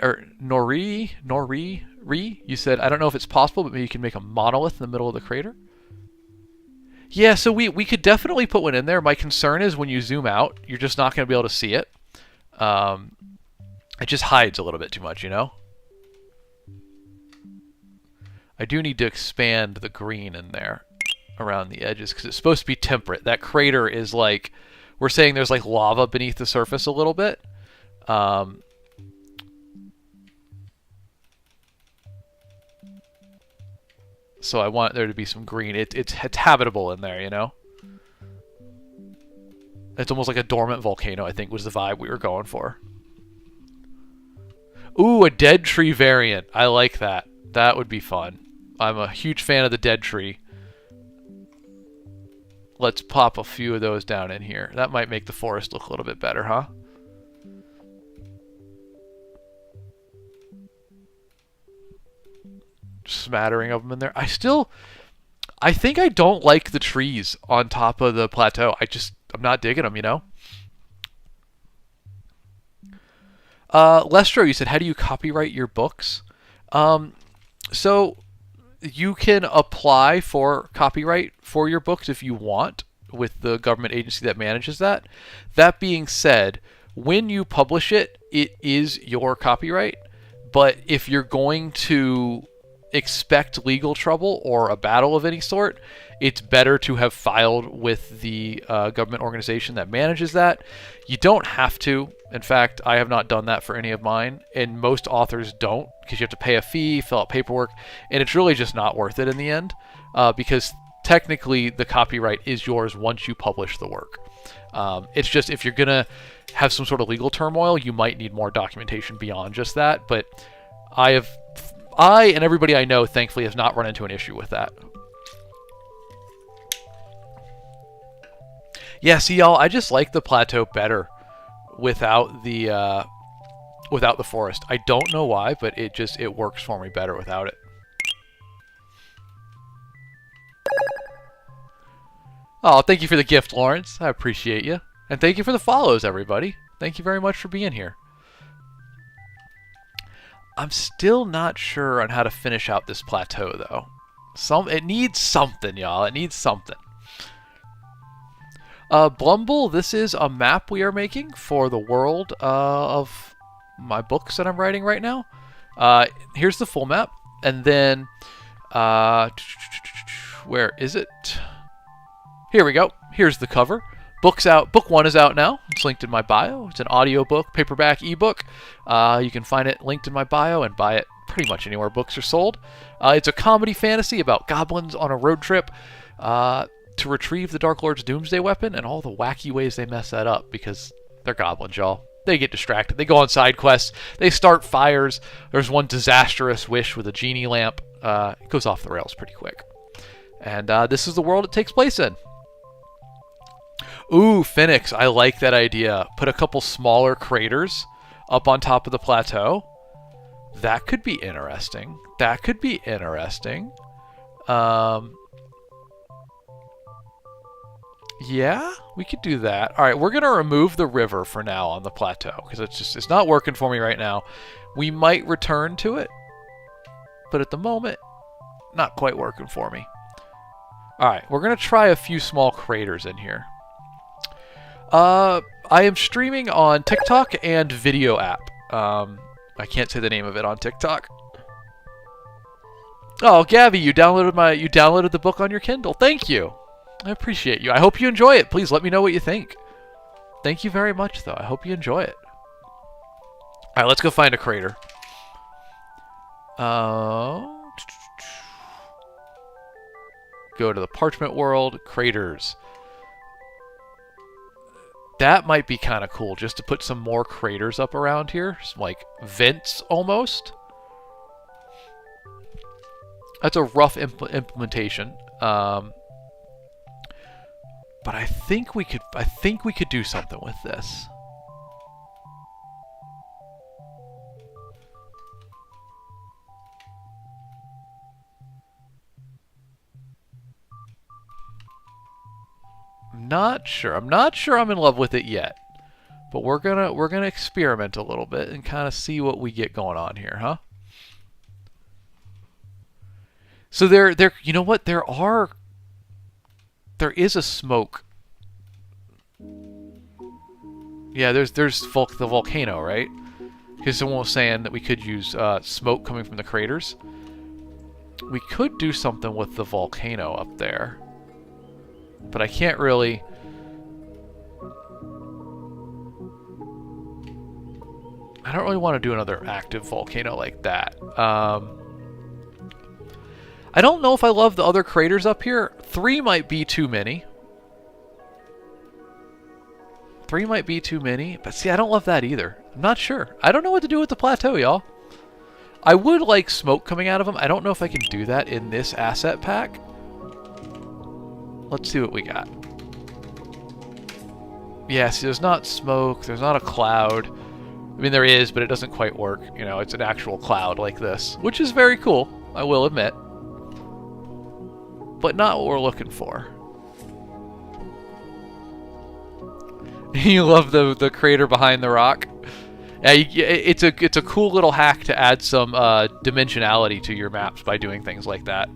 you said, I don't know if it's possible, but maybe you can make a monolith in the middle of the crater. Yeah, so we could definitely put one in there. My concern is when you zoom out, you're just not going to be able to see it. It just hides a little bit too much, you know? I do need to expand the green in there around the edges because it's supposed to be temperate. That crater is like, we're saying there's like lava beneath the surface a little bit. So I want there to be some green. It's habitable in there, you know? It's almost like a dormant volcano, I think, was the vibe we were going for. Ooh, a dead tree variant. I like that. That would be fun. I'm a huge fan of the dead tree. Let's pop a few of those down in here. That might make the forest look a little bit better, huh? Smattering of them in there. I think I don't like the trees on top of the plateau. I'm not digging them, you know? Lestro, you said, how do you copyright your books? So you can apply for copyright for your books if you want with the government agency that manages that. That being said, when you publish it, it is your copyright. But if you're going to expect legal trouble or a battle of any sort, it's better to have filed with the government organization that manages that. You don't have to. In fact, I have not done that for any of mine, and most authors don't, because you have to pay a fee, fill out paperwork, and it's really just not worth it in the end, because technically the copyright is yours once you publish the work. It's just if you're going to have some sort of legal turmoil, you might need more documentation beyond just that, but I and everybody I know, thankfully, has not run into an issue with that. Yeah, see, y'all, I just like the plateau better without the forest. I don't know why, but it works for me better without it. Oh, thank you for the gift, Lawrence. I appreciate you. And thank you for the follows, everybody. Thank you very much for being here. I'm still not sure on how to finish out this plateau, though. It needs something, y'all. It needs something. Blumble, this is a map we are making for the world of my books that I'm writing right now. Here's the full map. And then, where is it? Here we go. Here's the cover. Book's out. Book 1 is out now. It's linked in my bio. It's an audiobook, paperback, ebook. You can find it linked in my bio and buy it pretty much anywhere books are sold. It's a comedy fantasy about goblins on a road trip to retrieve the Dark Lord's Doomsday Weapon and all the wacky ways they mess that up because they're goblins, y'all. They get distracted. They go on side quests. They start fires. There's one disastrous wish with a genie lamp. It goes off the rails pretty quick. And this is the world it takes place in. Ooh, Phoenix. I like that idea. Put a couple smaller craters up on top of the plateau. That could be interesting. That could be interesting. Yeah, we could do that. All right, we're going to remove the river for now on the plateau because it's not working for me right now. We might return to it, but at the moment, not quite working for me. All right, we're going to try a few small craters in here. I am streaming on TikTok and Video app. I can't say the name of it on TikTok. Oh, Gabby, you downloaded the book on your Kindle. Thank you. I appreciate you. I hope you enjoy it. Please let me know what you think. Thank you very much, though. I hope you enjoy it. All right, let's go find a crater. Go to the parchment world. Craters. That might be kind of cool, just to put some more craters up around here. Some, like, vents, almost. That's a rough implementation. But I think we could do something with this. I'm not sure I'm in love with it yet. But we're gonna experiment a little bit and kind of see what we get going on here, huh? So there you know what? There is a smoke. Yeah, there's the volcano, right? Because someone was saying that we could use smoke coming from the craters. We could do something with the volcano up there. But I can't really... I don't really want to do another active volcano like that. I don't know if I love the other craters up here. 3 might be too many. 3 might be too many. But see, I don't love that either. I'm not sure. I don't know what to do with the plateau, y'all. I would like smoke coming out of them. I don't know if I can do that in this asset pack. Let's see what we got. Yeah, see, there's not smoke. There's not a cloud. I mean, there is, but it doesn't quite work. You know, it's an actual cloud like this, which is very cool, I will admit. But not what we're looking for. You love the crater behind the rock? Yeah, it's a cool little hack to add some dimensionality to your maps by doing things like that.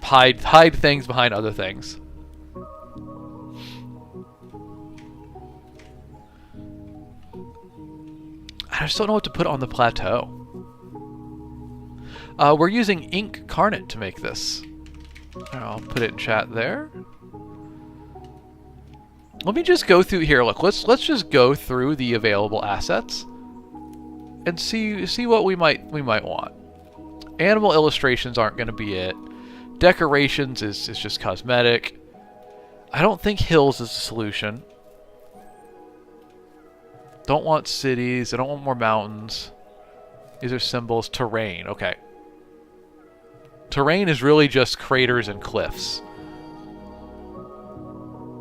Hide things behind other things. I just don't know what to put on the plateau. We're using ink carnet to make this. I'll put it in chat there. Let me just go through here. Look, let's just go through the available assets and see what we might want. Animal illustrations aren't going to be it. Decorations is just cosmetic. I don't think hills is the solution. Don't want cities. I don't want more mountains. These are symbols. Terrain. Okay. Terrain is really just craters and cliffs.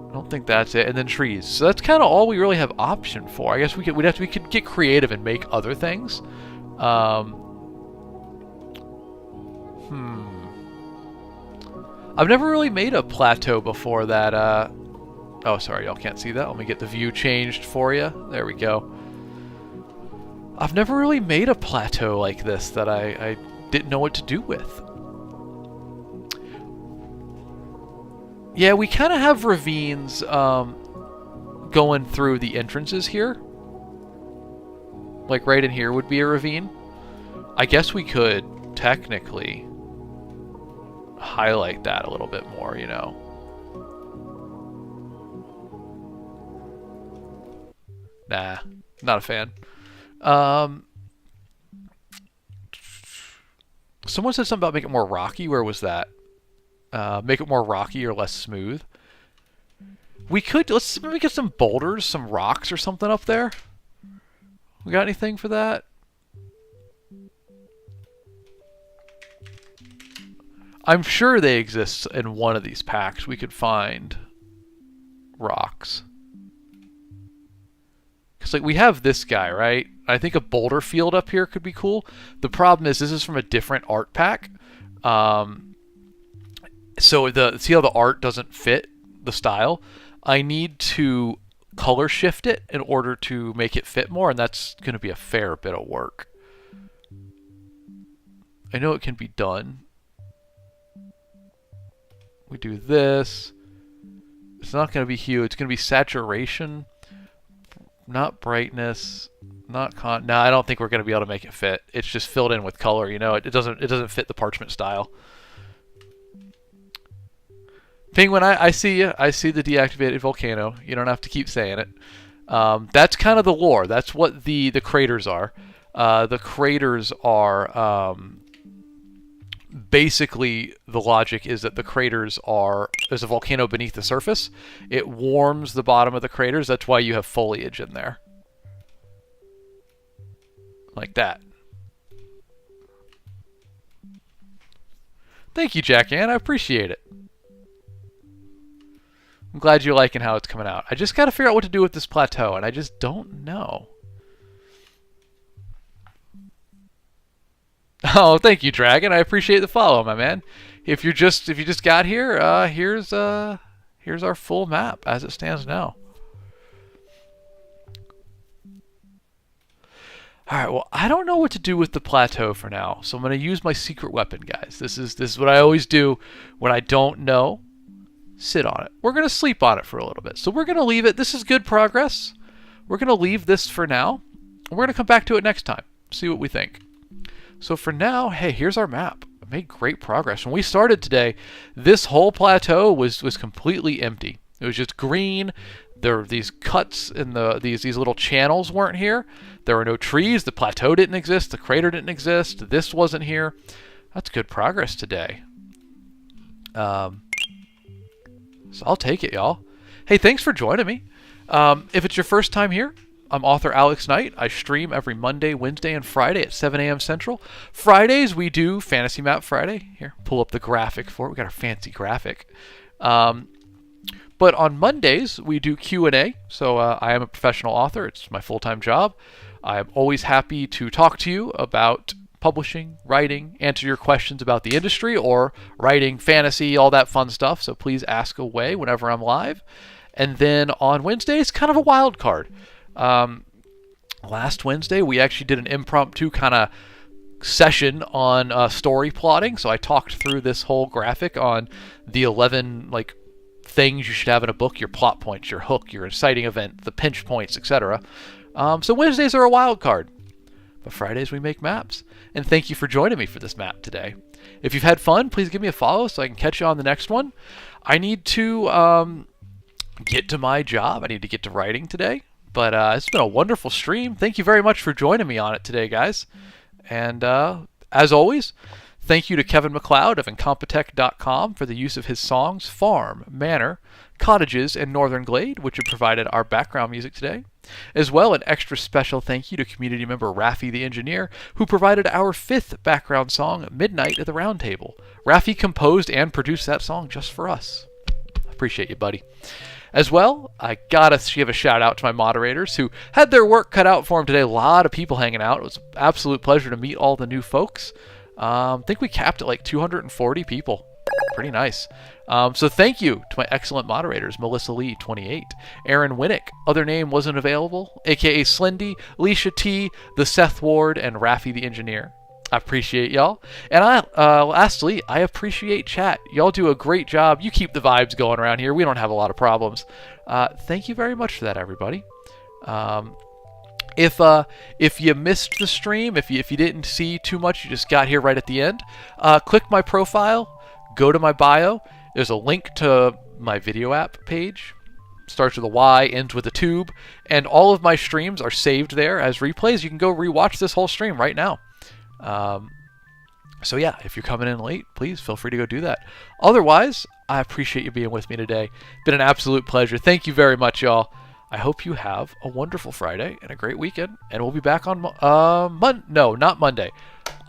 I don't think that's it. And then trees. So that's kind of all we really have option for. I guess we could get creative and make other things. I've never really made a plateau before that. Oh, sorry, y'all can't see that. Let me get the view changed for you. There we go. I've never really made a plateau like this that I didn't know what to do with. Yeah, we kind of have ravines going through the entrances here. Like right in here would be a ravine. I guess we could technically highlight that a little bit more, you know. Nah, not a fan. Someone said something about make it more rocky. Where was that? Make it more rocky or less smooth. We could, let's maybe get some boulders, some rocks or something up there. We got anything for that? I'm sure they exist in one of these packs. We could find rocks. Because like we have this guy, right? I think a boulder field up here could be cool. The problem is this is from a different art pack. So see how the art doesn't fit the style? I need to color shift it in order to make it fit more, and that's going to be a fair bit of work. I know it can be done. We do this. It's not going to be hue. It's going to be saturation, not brightness, not No, I don't think we're going to be able to make it fit. It's just filled in with color. You know, it doesn't fit the parchment style. Penguin, I see you. I see the deactivated volcano. You don't have to keep saying it. That's kind of the lore. That's what the craters are. The craters are basically the logic is that the craters are there's a volcano beneath the surface. It warms the bottom of the craters. That's why you have foliage in there, like that. Thank you, Jack Ann. I appreciate it. I'm glad you're liking how it's coming out. I just got to figure out what to do with this plateau, and I just don't know. Oh, thank you, Dragon. I appreciate the follow, my man. If you just got here, here's our full map as it stands now. All right, well, I don't know what to do with the plateau for now, so I'm going to use my secret weapon, guys. This is what I always do when I don't know. Sit on it. We're going to sleep on it for a little bit. So we're going to leave it. This is good progress. We're going to leave this for now. We're going to come back to it next time. See what we think. So for now, hey, here's our map. I made great progress. When we started today, this whole plateau was completely empty. It was just green. There were these cuts in these little channels weren't here. There were no trees. The plateau didn't exist. The crater didn't exist. This wasn't here. That's good progress today. So I'll take it, y'all. Hey, thanks for joining me. If it's your first time here, I'm author Alex Knight. I stream every Monday, Wednesday, and Friday at 7 a.m. Central. Fridays, we do Fantasy Map Friday. Here, pull up the graphic for it. We got our fancy graphic. But on Mondays, we do Q&A. So I am a professional author. It's my full-time job. I'm always happy to talk to you about publishing, writing, answer your questions about the industry or writing, fantasy, all that fun stuff. So please ask away whenever I'm live. And then on Wednesdays, kind of a wild card. Last Wednesday, we actually did an impromptu kind of session on story plotting. So I talked through this whole graphic on the 11 things you should have in a book, your plot points, your hook, your inciting event, the pinch points, etc. So Wednesdays are a wild card. But Fridays we make maps. And thank you for joining me for this map today. If you've had fun, please give me a follow so I can catch you on the next one. I need to get to my job. I need to get to writing today. But it's been a wonderful stream. Thank you very much for joining me on it today, guys. And as always, thank you to Kevin MacLeod of Incompetech.com for the use of his songs Farm, Manor, Cottages, and Northern Glade, which have provided our background music today. As well, an extra special thank you to community member Raffi the Engineer, who provided our 5th background song, Midnight at the Round Table. Raffi composed and produced that song just for us. I appreciate you, buddy. As well, I gotta give a shout out to my moderators who had their work cut out for them today. A lot of people hanging out. It was an absolute pleasure to meet all the new folks. I think we capped at 240 people. Pretty nice. So thank you to my excellent moderators, Melissa Lee, 28, Aaron Winnick, other name wasn't available, aka Slendy, Leisha T, the Seth Ward, and Raffi the Engineer. I appreciate y'all. And lastly, I appreciate chat. Y'all do a great job. You keep the vibes going around here. We don't have a lot of problems. Thank you very much for that, everybody. If you missed the stream, if you didn't see too much, you just got here right at the end, click my profile, go to my bio. There's a link to my video app page. Starts with a Y, ends with a tube, and all of my streams are saved there as replays. You can go rewatch this whole stream right now. So yeah, if you're coming in late, please feel free to go do that. Otherwise, I appreciate you being with me today. Been an absolute pleasure. Thank you very much, y'all. I hope you have a wonderful Friday and a great weekend, and we'll be back on no, not Monday.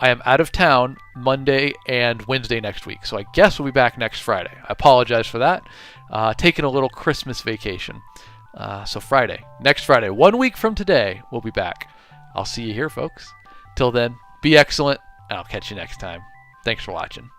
I am out of town Monday and Wednesday next week, so I guess we'll be back next Friday. I apologize for that. Taking a little Christmas vacation. So next Friday, 1 week from today, we'll be back. I'll see you here, folks. Till then, be excellent, and I'll catch you next time. Thanks for watching.